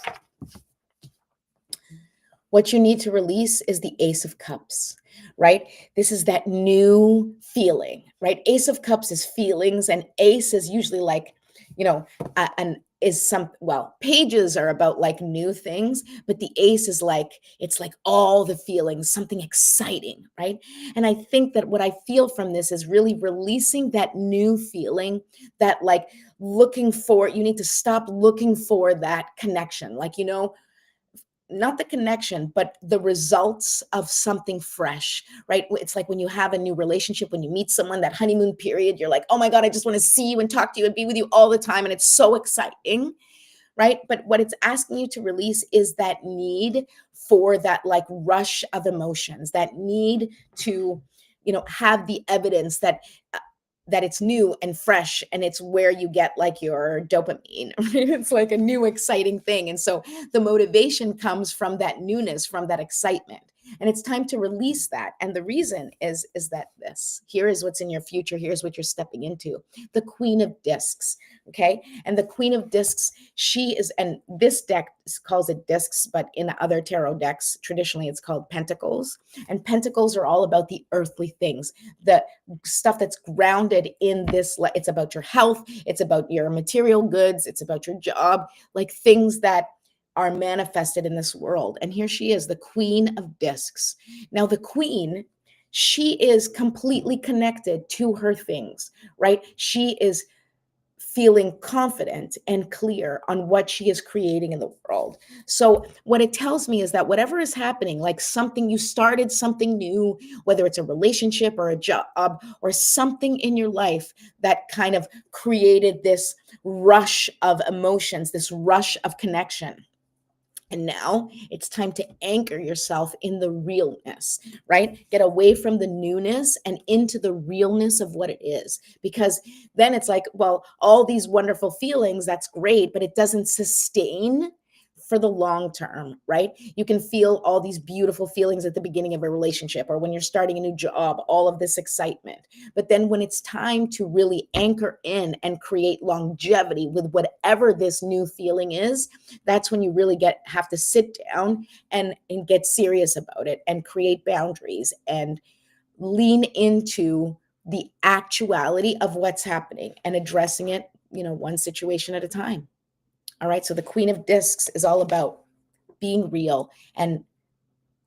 What you need to release is the Ace of Cups, right? This is that new feeling, right? Ace of Cups is feelings, and Ace is usually like, pages are about like new things, but the Ace is like, it's like all the feelings, something exciting, right? And I think that what I feel from this is really releasing that new feeling, that like you need to stop looking for that connection. Like, not the connection, but the results of something fresh, right? It's like when you have a new relationship, when you meet someone, that honeymoon period, you're like, oh my God, I just want to see you and talk to you and be with you all the time. And it's so exciting, right? But what it's asking you to release is that need for that like rush of emotions, that need to, have the evidence that it's new and fresh, and it's where you get like your dopamine, right? It's like a new exciting thing. And so the motivation comes from that newness, from that excitement. And it's time to release that. And the reason is that here is what's in your future. Here's what you're stepping into. The Queen of Discs. Okay. And the Queen of Discs, and this deck calls it discs, but in other tarot decks, traditionally it's called pentacles. And pentacles are all about the earthly things, the stuff that's grounded in this. It's about your health. It's about your material goods. It's about your job, like things that are manifested in this world. And here she is, the Queen of Discs. Now, the Queen, she is completely connected to her things, right? She is feeling confident and clear on what she is creating in the world. So what it tells me is that whatever is happening, like you started something new, whether it's a relationship or a job or something in your life that kind of created this rush of emotions, this rush of connection. And now it's time to anchor yourself in the realness, right? Get away from the newness and into the realness of what it is. Because then it's like, well, all these wonderful feelings, that's great, but it doesn't sustain for the long term, right? You can feel all these beautiful feelings at the beginning of a relationship or when you're starting a new job, all of this excitement. But then when it's time to really anchor in and create longevity with whatever this new feeling is, that's when you really have to sit down and get serious about it and create boundaries and lean into the actuality of what's happening and addressing it, one situation at a time. All right. So the Queen of Discs is all about being real and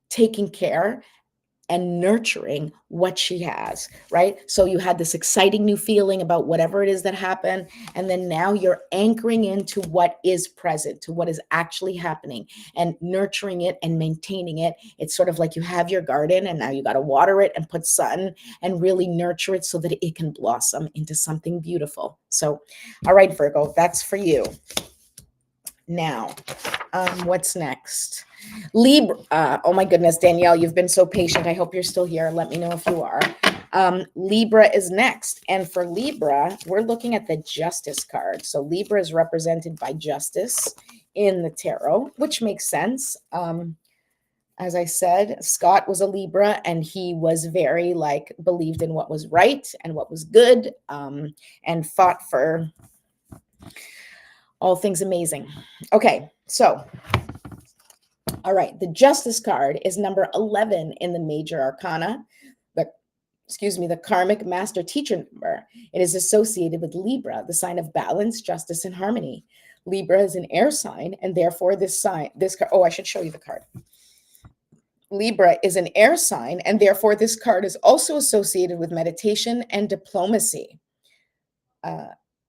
taking care and nurturing what she has, right? So you had this exciting new feeling about whatever it is that happened. And then now you're anchoring into what is present, to what is actually happening and nurturing it and maintaining it. It's sort of like you have your garden and now you got to water it and put sun and really nurture it so that it can blossom into something beautiful. So, all right, Virgo, that's for you. Now, what's next? Libra. Oh my goodness, Danielle, you've been so patient. I hope you're still here. Let me know if you are. Libra is next. And for Libra, we're looking at the Justice card. So Libra is represented by Justice in the tarot, which makes sense. As I said, Scott was a Libra and he was very believed in what was right and what was good, and fought for all things amazing. Okay, so, all right, the Justice card is number 11 in the major arcana, the karmic master teacher number. It is associated with Libra, the sign of balance, justice, and harmony. Libra is an air sign, and therefore I should show you the card. Libra is an air sign, and therefore this card is also associated with meditation and diplomacy.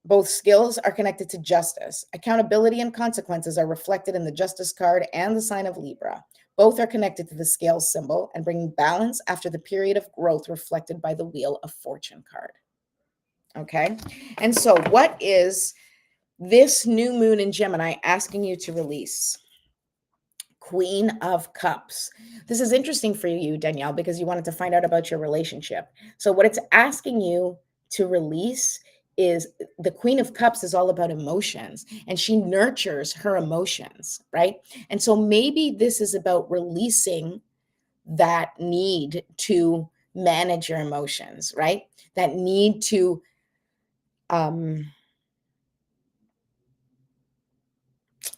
Both skills are connected to justice. Accountability and consequences are reflected in the Justice card and the sign of Libra. Both are connected to the scale symbol and bringing balance after the period of growth reflected by the Wheel of Fortune card. Okay, and so what is this new moon in Gemini asking you to release? Queen of Cups. This is interesting for you, Danielle, because you wanted to find out about your relationship. So what it's asking you to release is the Queen of Cups is all about emotions, and she nurtures her emotions, right? And so maybe this is about releasing that need to manage your emotions, right? That need to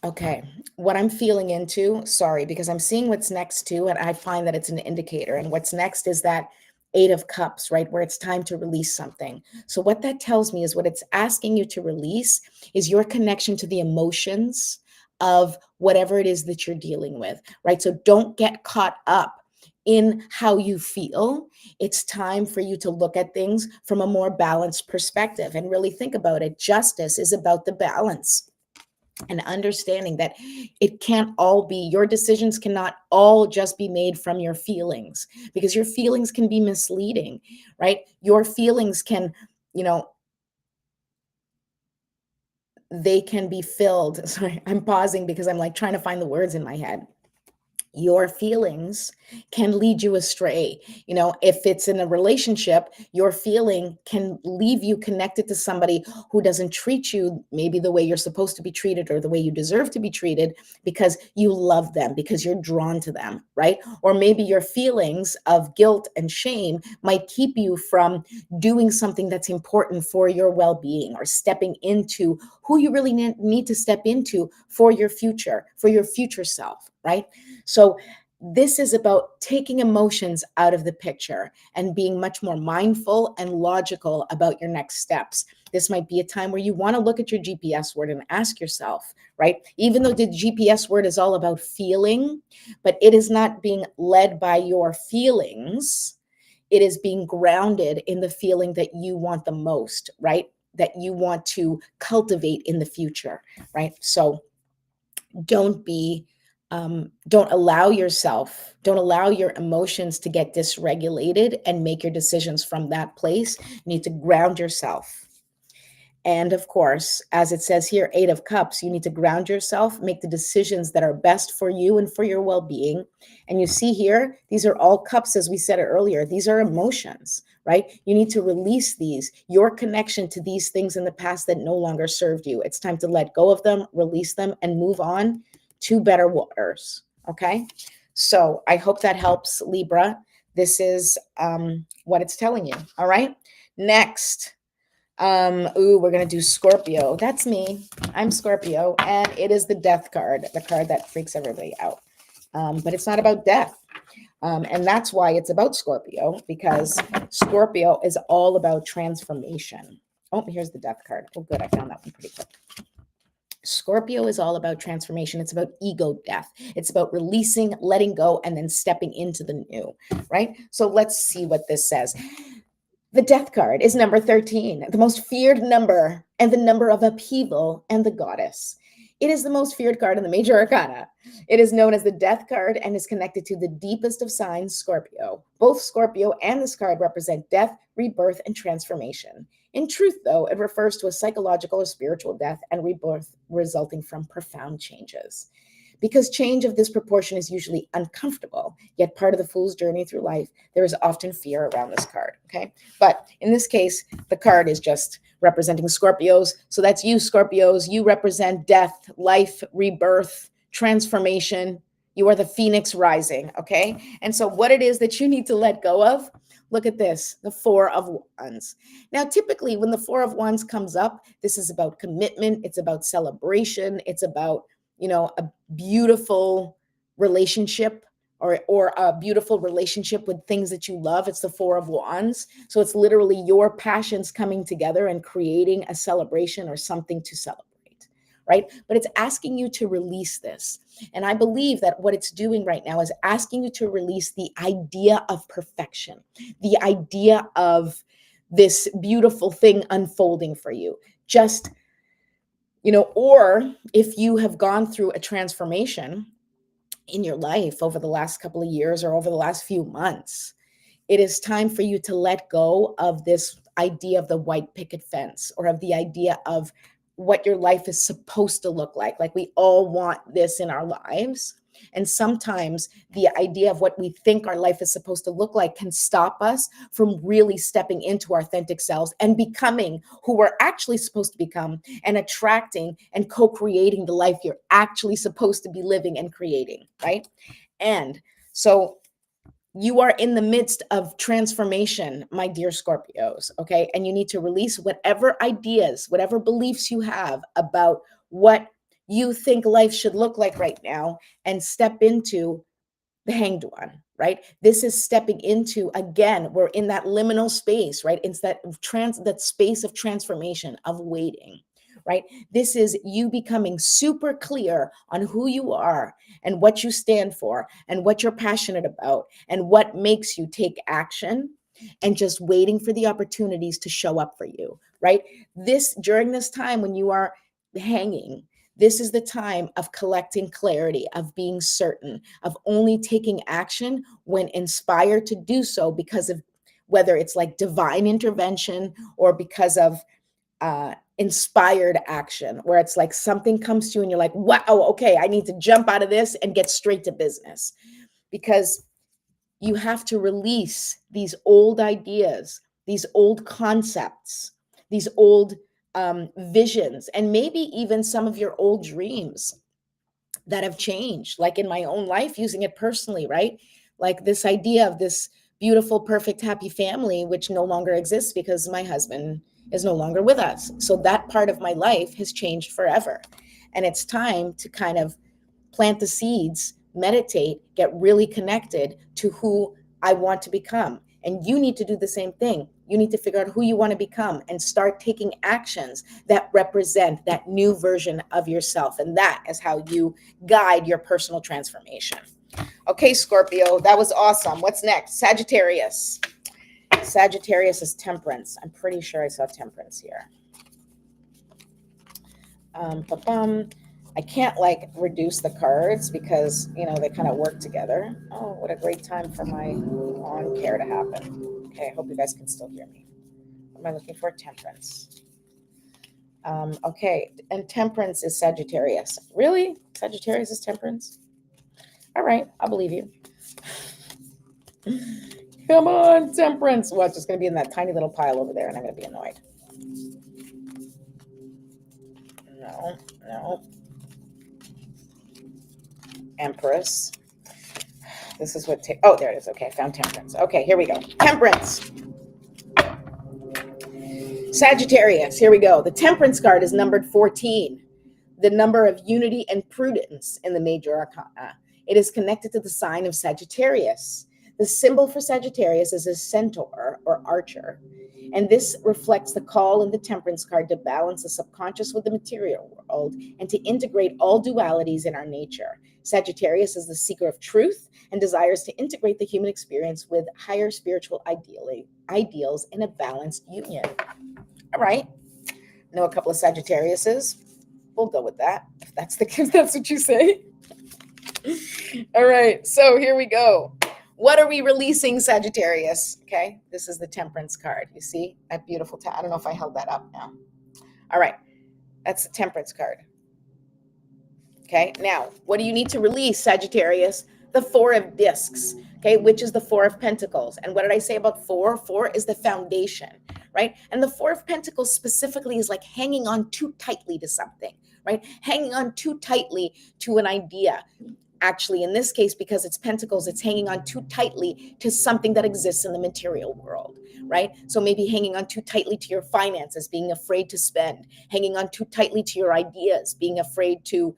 okay, what I'm feeling into, sorry, because I'm seeing what's next too, and I find that it's an indicator. And what's next is that Eight of Cups, right, where it's time to release something. So what that tells me is what it's asking you to release is your connection to the emotions of whatever it is that you're dealing with, right? So don't get caught up in how you feel. It's time for you to look at things from a more balanced perspective and really think about it. Justice is about the balance and understanding that it can't all be, your decisions cannot all just be made from your feelings, because your feelings can be misleading, right? Your feelings can, they can be filled. Sorry, I'm pausing because I'm trying to find the words in my head. Your feelings can lead you astray. If it's in a relationship, your feeling can leave you connected to somebody who doesn't treat you maybe the way you're supposed to be treated or the way you deserve to be treated, because you love them, because you're drawn to them, right? Or maybe your feelings of guilt and shame might keep you from doing something that's important for your well-being, or stepping into who you really need to step into for your future self, right? So this is about taking emotions out of the picture and being much more mindful and logical about your next steps. This might be a time where you want to look at your GPS word and ask yourself, right? Even though the GPS word is all about feeling, but it is not being led by your feelings. It is being grounded in the feeling that you want the most, right? That you want to cultivate in the future, right? So don't allow your emotions to get dysregulated and make your decisions from that place. You need to ground yourself. And of course, as it says here, Eight of Cups, you need to ground yourself, make the decisions that are best for you and for your well-being. And you see here, these are all cups, as we said earlier. These are emotions, right? You need to release these, your connection to these things in the past that no longer served you. It's time to let go of them, release them, and move on to better waters. Okay. So I hope that helps, Libra. This is what it's telling you. All right. Next. We're going to do Scorpio. That's me. I'm Scorpio, and it is the Death card, the card that freaks everybody out. But it's not about death. And that's why it's about Scorpio, because Scorpio is all about transformation. Oh, here's the Death card. Oh, good. I found that one pretty quick. Scorpio is all about transformation. It's about ego death. It's about releasing, letting go, and then stepping into the new, right? So let's see what this says. The death card is number 13, the most feared number and the number of upheaval and the goddess. It is the most feared card in the major arcana. It is known as the death card and is connected to the deepest of signs, Scorpio. Both Scorpio and this card represent death, rebirth, and transformation. In truth, though, it refers to a psychological or spiritual death and rebirth resulting from profound changes. Because change of this proportion is usually uncomfortable, yet part of the fool's journey through life, there is often fear around this card, okay? But in this case, the card is just representing Scorpios. So that's you, Scorpios. You represent death, life, rebirth, transformation. You are the phoenix rising, okay? And so what it is that you need to let go of, look at this, the Four of Wands. Now, typically when the Four of Wands comes up, this is about commitment. It's about celebration. It's about, you know, a beautiful relationship or a beautiful relationship with things that you love. It's the Four of Wands. So it's literally your passions coming together and creating a celebration or something to celebrate, right? But it's asking you to release this. And I believe that what it's doing right now is asking you to release the idea of perfection, the idea of this beautiful thing unfolding for you. Just, you know, or if you have gone through a transformation in your life over the last couple of years or over the last few months, it is time for you to let go of this idea of the white picket fence or of the idea of what your life is supposed to look like. Like we all want this in our lives. And sometimes the idea of what we think our life is supposed to look like can stop us from really stepping into our authentic selves and becoming who we're actually supposed to become and attracting and co-creating the life you're actually supposed to be living and creating, right? And so you are in the midst of transformation, my dear Scorpios, okay? And you need to release whatever ideas, whatever beliefs you have about what you think life should look like right now and step into the Hanged One, right? This is stepping into, again, we're in that liminal space, right? It's that space of transformation, of waiting, right? This is you becoming super clear on who you are and what you stand for and what you're passionate about and what makes you take action and just waiting for the opportunities to show up for you, right? During this time when you are hanging, this is the time of collecting clarity, of being certain, of only taking action when inspired to do so because of whether it's like divine intervention or because of inspired action, where it's like something comes to you and you're like, wow, okay, I need to jump out of this and get straight to business. Because you have to release these old ideas, these old concepts, these old visions, and maybe even some of your old dreams that have changed, like in my own life, using it personally, right? Like this idea of this beautiful, perfect, happy family, which no longer exists because my husband is no longer with us. So that part of my life has changed forever. And it's time to kind of plant the seeds, meditate, get really connected to who I want to become. And you need to do the same thing. You need to figure out who you want to become and start taking actions that represent that new version of yourself. And that is how you guide your personal transformation. Okay, Scorpio, that was awesome. What's next? Sagittarius. Sagittarius is temperance. I'm pretty sure I saw temperance here. I can't like reduce the cards because, you know, they kind of work together. Oh, what a great time for my lawn care to happen. Okay, I hope you guys can still hear me. What am I looking for? Temperance. Okay, and temperance is Sagittarius. Really? Sagittarius is temperance? All right, I'll believe you. Come on, temperance. Well, it's just going to be in that tiny little pile over there and I'm going to be annoyed. No. Empress. This is what, oh, there it is. Okay, I found temperance. Okay, here we go. Temperance. Sagittarius, here we go. The temperance card is numbered 14, the number of unity and prudence in the major arcana. It is connected to the sign of Sagittarius. The symbol for Sagittarius is a centaur or archer. And this reflects the call in the Temperance card to balance the subconscious with the material world and to integrate all dualities in our nature. Sagittarius is the seeker of truth and desires to integrate the human experience with higher spiritual ideals in a balanced union. All right. Know a couple of Sagittariuses. We'll go with that if that's what you say. All right. So here we go. What are we releasing, Sagittarius? Okay. This is the Temperance card. You see that beautiful I don't know if I held that up now. All right. That's the Temperance card. Okay. Now, what do you need to release, Sagittarius? The Four of Discs. Okay, which is the Four of Pentacles. And what did I say about four? Four is the foundation, right? And the Four of Pentacles specifically is like hanging on too tightly to something, right? Hanging on too tightly to an idea. Actually, in this case, because it's Pentacles, it's hanging on too tightly to something that exists in the material world, right? So maybe hanging on too tightly to your finances, being afraid to spend, hanging on too tightly to your ideas, being afraid to,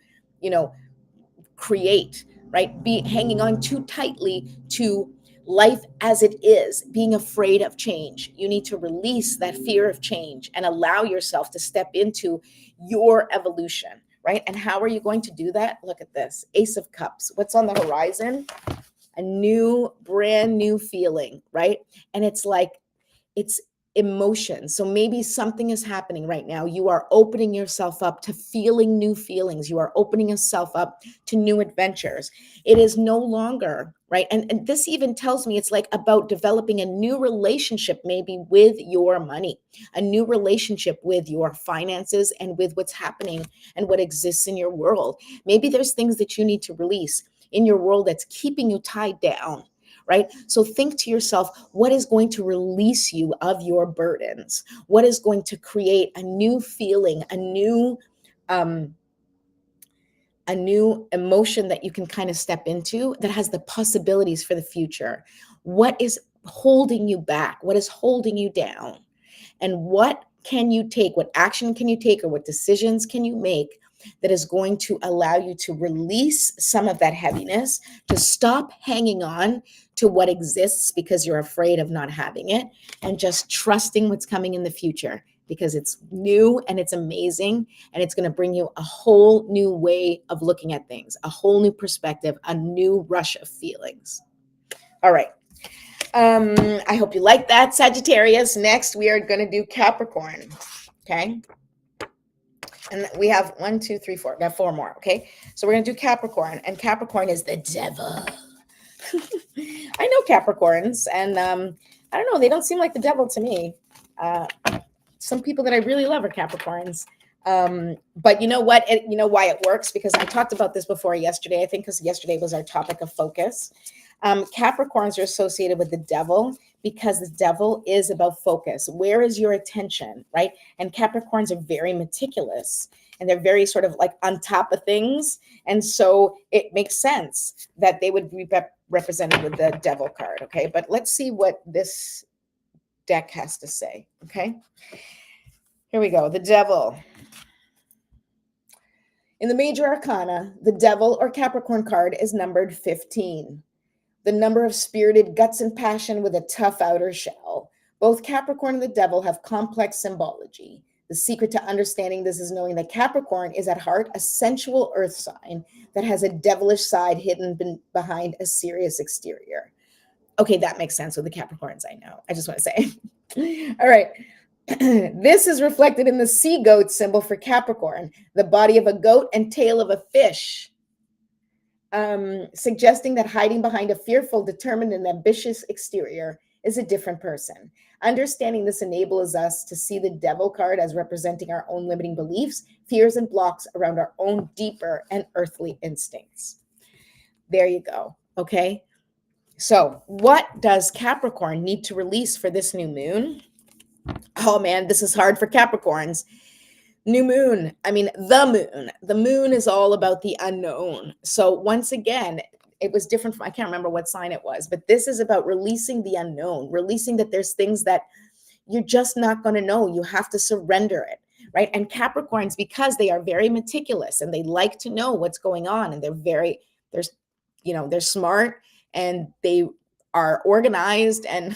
create, right? Be hanging on too tightly to life as it is, being afraid of change. You need to release that fear of change and allow yourself to step into your evolution, right? And how are you going to do that? Look at this, Ace of Cups. What's on the horizon? A new, brand new feeling, right? And it's like, it's emotion. So maybe something is happening right now. You are opening yourself up to feeling new feelings. You are opening yourself up to new adventures. It is no longer, right? And this even tells me it's like about developing a new relationship, maybe with your money, a new relationship with your finances and with what's happening and what exists in your world. Maybe there's things that you need to release in your world that's keeping you tied down. Right? So think to yourself, what is going to release you of your burdens? What is going to create a new feeling, a new emotion that you can kind of step into that has the possibilities for the future? What is holding you back? What is holding you down? And what can you take? What action can you take, or what decisions can you make that is going to allow you to release some of that heaviness, to stop hanging on to what exists because you're afraid of not having it, and just trusting what's coming in the future because it's new and it's amazing, and it's going to bring you a whole new way of looking at things, a whole new perspective, a new rush of feelings. All right. I hope you like that, Sagittarius. Next, we are going to do Capricorn. Okay. And we have 1, 2, 3, 4. We got 4 more. Okay. So we're going to do Capricorn, and Capricorn is the devil. I know Capricorns, and I don't know. They don't seem like the devil to me. Some people that I really love are Capricorns. But you know what? You know why it works? Because I talked about this before yesterday. I think because yesterday was our topic of focus. Capricorns are associated with the devil because the devil is about focus. Where is your attention, right? And Capricorns are very meticulous, and they're very sort of like on top of things. And so it makes sense that they would be represented with the devil card. Okay. But let's see what this deck has to say. Okay. Here we go. The devil. In the major arcana, the devil or Capricorn card is numbered 15. The number of spirited guts and passion with a tough outer shell. Both Capricorn and the devil have complex symbology. The secret to understanding this is knowing that Capricorn is at heart a sensual earth sign that has a devilish side hidden behind a serious exterior. Okay, that makes sense with the Capricorns, I know. I just want to say. All right. This is reflected in the sea goat symbol for Capricorn, the body of a goat and tail of a fish. Suggesting that hiding behind a fearful, determined, and ambitious exterior is a different person. Understanding this enables us to see the devil card as representing our own limiting beliefs, fears, and blocks around our own deeper and earthly instincts. There you go. Okay. So what does Capricorn need to release for this new moon? Oh man, this is hard for Capricorns. New moon. I mean, the moon. The moon is all about the unknown. So once again, it was different from, I can't remember what sign it was, but this is about releasing the unknown, releasing that there's things that you're just not going to know. You have to surrender it, right? And Capricorns, because they are very meticulous and they like to know what's going on, and they're smart, and they are organized, and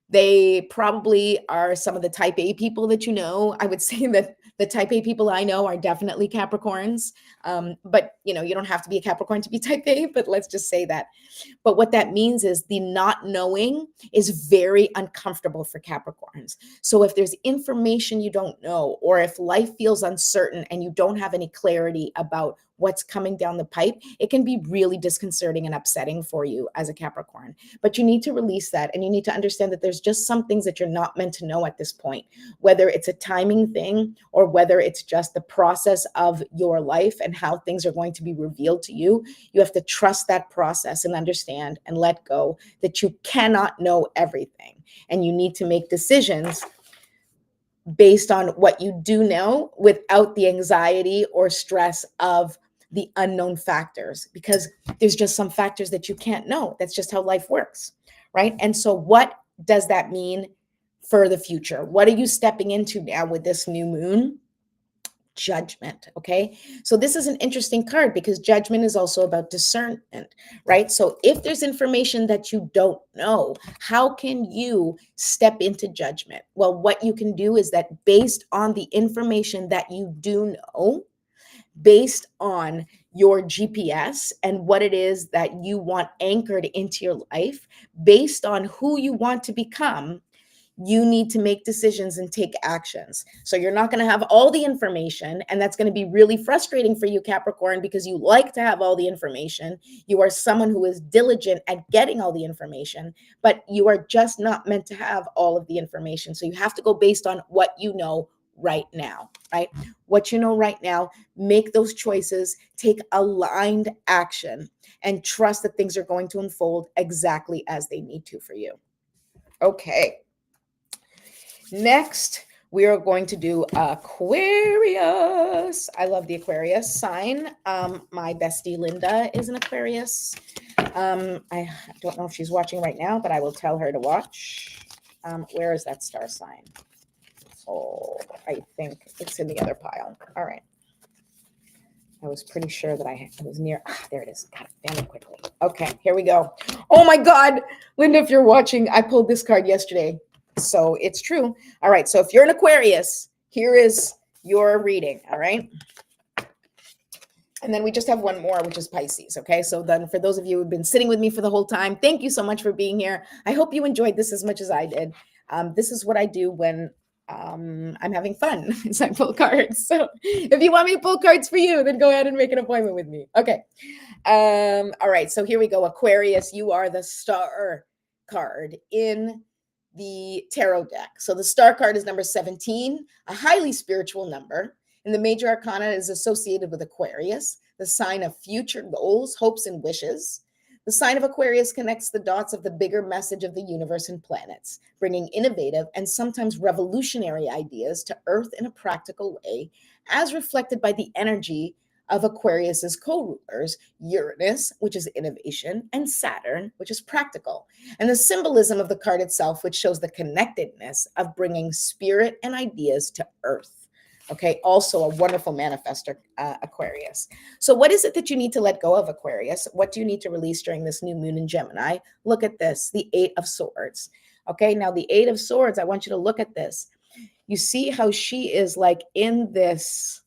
they probably are some of the type A people that you know. I would say that the type A people I know are definitely Capricorns. But you know, you don't have to be a Capricorn to be type A, but let's just say that. But what that means is the not knowing is very uncomfortable for Capricorns. So if there's information you don't know, or if life feels uncertain and you don't have any clarity about what's coming down the pipe, it can be really disconcerting and upsetting for you as a Capricorn. But you need to release that, and you need to understand that there's just some things that you're not meant to know at this point, whether it's a timing thing or whether it's just the process of your life and how things are going to be revealed to you. You have to trust that process and understand and let go that you cannot know everything, and you need to make decisions based on what you do know without the anxiety or stress of the unknown factors, because there's just some factors that you can't know. That's just how life works, right? And so what does that mean for the future? What are you stepping into now with this new moon? Judgment. Okay. So this is an interesting card because judgment is also about discernment, right? So if there's information that you don't know, how can you step into judgment? Well, what you can do is that based on the information that you do know, based on your GPS and what it is that you want anchored into your life, based on who you want to become, you need to make decisions and take actions. So you're not going to have all the information, and that's going to be really frustrating for you, Capricorn, because you like to have all the information. You are someone who is diligent at getting all the information, but you are just not meant to have all of the information. So you have to go based on what you know right now, right? What you know right now, make those choices, take aligned action, and trust that things are going to unfold exactly as they need to for you. Okay. Next, we are going to do Aquarius. I love the Aquarius sign. My bestie Linda is an Aquarius. I don't know if she's watching right now, but I will tell her to watch. Where is that star sign? Oh, I think it's in the other pile. All right. I was pretty sure that I was near. There it is. Got it. Found it quickly. Okay, here we go. Oh my God, Linda, if you're watching, I pulled this card yesterday. So it's true. All right. So if you're an Aquarius, here is your reading. All right. And then we just have one more, which is Pisces. Okay. So then for those of you who've been sitting with me for the whole time, thank you so much for being here. I hope you enjoyed this as much as I did. This is what I do when I'm having fun. Is I pull cards. So if you want me to pull cards for you, then go ahead and make an appointment with me. Okay. All right. So here we go. Aquarius, you are the star card in the tarot deck. So the star card is number 17, a highly spiritual number. And the major arcana is associated with Aquarius, the sign of future goals, hopes, and wishes. The sign of Aquarius connects the dots of the bigger message of the universe and planets, bringing innovative and sometimes revolutionary ideas to Earth in a practical way, as reflected by the energy of Aquarius's co-rulers, Uranus, which is innovation, and Saturn, which is practical, and the symbolism of the card itself, which shows the connectedness of bringing spirit and ideas to Earth. Okay, also a wonderful manifestor, Aquarius. So what is it that you need to let go of, Aquarius? What do you need to release during this new moon in Gemini? Look at this, the 8 of Swords. Okay, now the 8 of Swords, I want you to look at this. You see how she is like in this,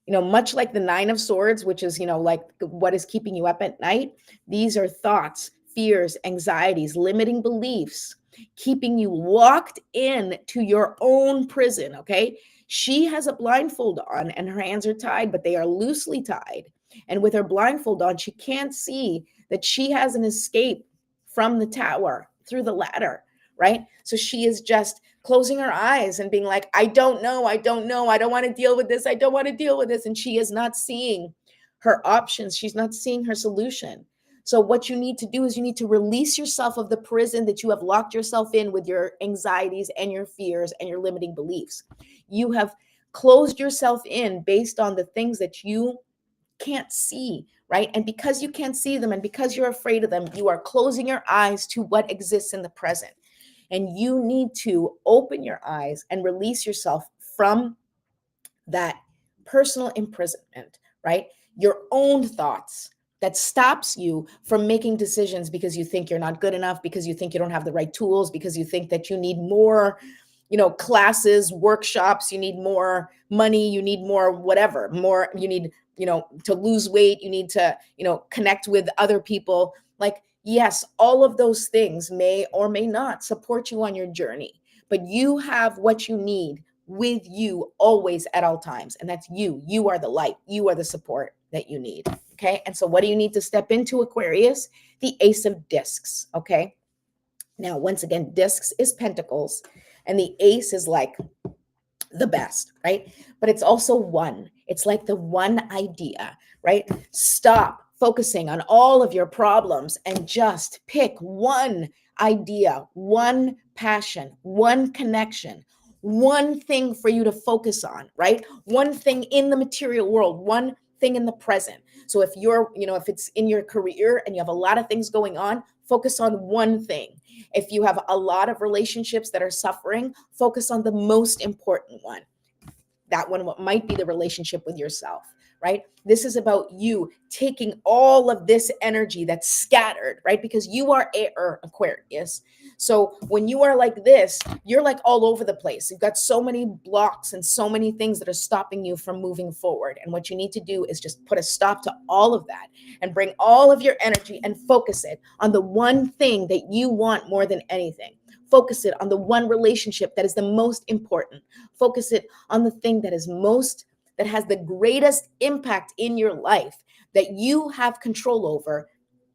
much like the 9 of Swords, which is, like what is keeping you up at night. These are thoughts, fears, anxieties, limiting beliefs, keeping you locked in to your own prison. Okay. She has a blindfold on and her hands are tied, but they are loosely tied. And with her blindfold on, she can't see that she has an escape from the tower through the ladder, right? So she is just closing her eyes and being like, I don't know. I don't want to deal with this. I don't want to deal with this. And she is not seeing her options. She's not seeing her solution. So what you need to do is you need to release yourself of the prison that you have locked yourself in with your anxieties and your fears and your limiting beliefs. You have closed yourself in based on the things that you can't see, right? And because you can't see them and because you're afraid of them, you are closing your eyes to what exists in the present. And you need to open your eyes and release yourself from that personal imprisonment, right? Your own thoughts, that stops you from making decisions because you think you're not good enough, because you think you don't have the right tools, because you think that you need more, classes, workshops, you need more money, you need more whatever, more, you need, to lose weight, you need to, connect with other people. Like, yes, all of those things may or may not support you on your journey, but you have what you need with you always at all times. And that's you. You are the light. You are the support that you need. Okay. And so what do you need to step into, Aquarius? The Ace of Discs. Okay. Now, once again, discs is pentacles, and the ace is like the best, right? But it's also one. It's like the one idea, right? Stop focusing on all of your problems and just pick one idea, one passion, one connection, one thing for you to focus on, right? One thing in the material world, one thing in the present. So if you're, if it's in your career and you have a lot of things going on, focus on one thing. If you have a lot of relationships that are suffering, focus on the most important one. That one might be the relationship with yourself, right? This is about you taking all of this energy that's scattered, right? Because you are air, Aquarius. So when you are like this, you're like all over the place. You've got so many blocks and so many things that are stopping you from moving forward. And what you need to do is just put a stop to all of that and bring all of your energy and focus it on the one thing that you want more than anything. Focus it on the one relationship that is the most important. Focus it on the thing that has the greatest impact in your life, that you have control over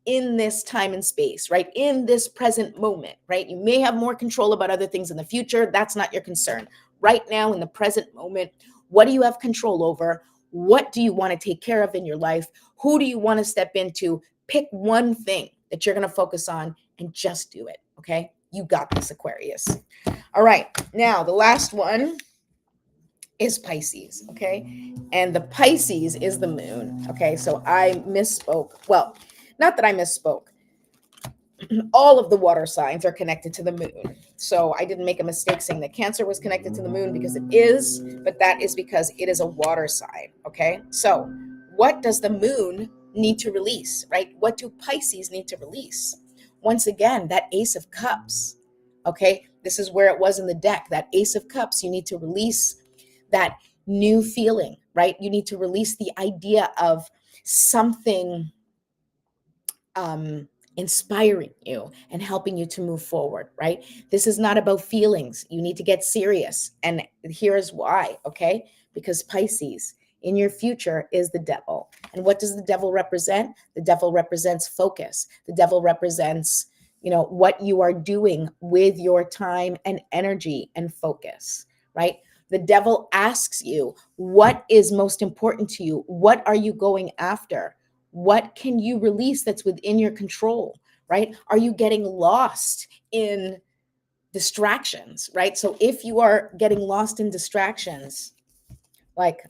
in this time and space, right? In this present moment, right? You may have more control about other things in the future. That's not your concern. Right now, in the present moment, what do you have control over? What do you want to take care of in your life? Who do you want to step into? Pick one thing that you're going to focus on and just do it. Okay. You got this, Aquarius. All right. Now, the last one is Pisces. Okay. And the Pisces is the moon. Okay. So I misspoke. Well, not that I misspoke. All of the water signs are connected to the moon. So I didn't make a mistake saying that Cancer was connected to the moon, because it is, but that is because it is a water sign. Okay. So what does the moon need to release, right? What do Pisces need to release? Once again, that Ace of Cups. Okay. This is where it was in the deck. That Ace of Cups, you need to release that new feeling, right? You need to release the idea of something inspiring you and helping you to move forward, right? This is not about feelings. You need to get serious. And here's why, okay? Because Pisces, in your future, is the devil. And what does the devil represent? The devil represents focus. The devil represents, what you are doing with your time and energy and focus, right? The devil asks you, what is most important to you? What are you going after? What can you release that's within your control, right? Are you getting lost in distractions, right? So if you are getting lost in distractions, like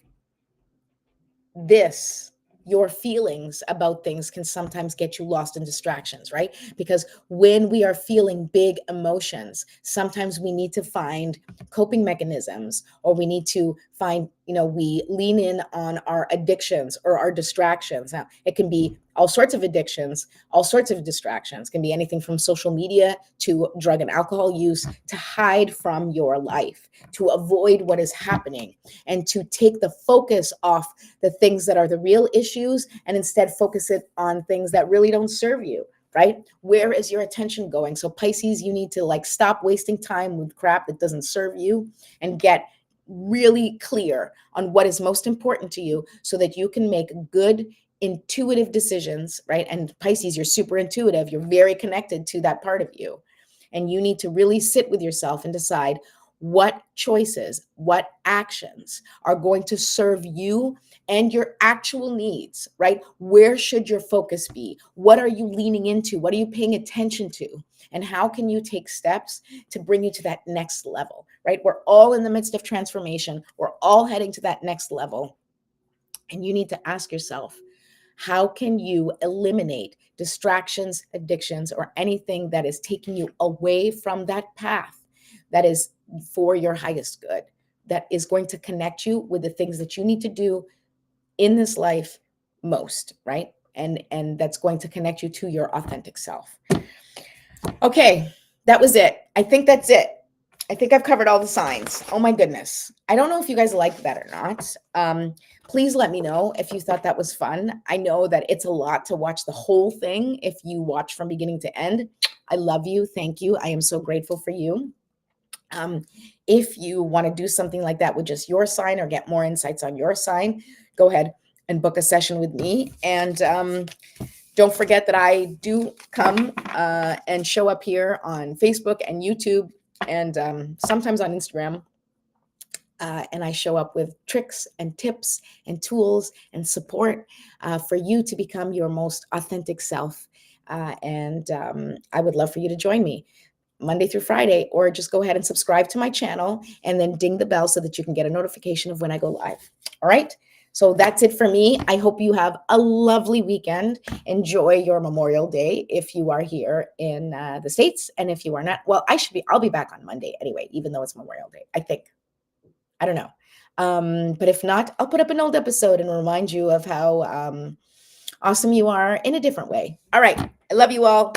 this, your feelings about things can sometimes get you lost in distractions, right? Because when we are feeling big emotions, sometimes we need to find coping mechanisms, or we need to find, we lean in on our addictions or our distractions. Now, it can be all sorts of addictions, all sorts of distractions. It can be anything from social media to drug and alcohol use, to hide from your life, to avoid what is happening, and to take the focus off the things that are the real issues and instead focus it on things that really don't serve you, right? Where is your attention going? So Pisces, you need to stop wasting time with crap that doesn't serve you and get really clear on what is most important to you, so that you can make good intuitive decisions, right? And Pisces, you're super intuitive. You're very connected to that part of you. And you need to really sit with yourself and decide what choices, what actions are going to serve you and your actual needs, right? Where should your focus be? What are you leaning into? What are you paying attention to? And how can you take steps to bring you to that next level, right? We're all in the midst of transformation. We're all heading to that next level. And you need to ask yourself, how can you eliminate distractions, addictions, or anything that is taking you away from that path that is for your highest good, that is going to connect you with the things that you need to do in this life most, right? and that's going to connect you to your authentic self. Okay, that was it. I think that's it. I think I've covered all the signs. Oh my goodness. I don't know if you guys liked that or not. Please let me know if you thought that was fun. I know that it's a lot to watch the whole thing if you watch from beginning to end. I love you. Thank you. I am so grateful for you. If you want to do something like that with just your sign or get more insights on your sign, go ahead and book a session with me. And don't forget that I do come and show up here on Facebook and YouTube and sometimes on Instagram. And I show up with tricks and tips and tools and support for you to become your most authentic self. And I would love for you to join me Monday through Friday, or just go ahead and subscribe to my channel and then ding the bell so that you can get a notification of when I go live. All right. So that's it for me. I hope you have a lovely weekend. Enjoy your Memorial Day if you are here in the States. And if you are not, well, I'll be back on Monday anyway, even though it's Memorial Day, I think. I don't know. But if not, I'll put up an old episode and remind you of how awesome you are in a different way. All right. I love you all.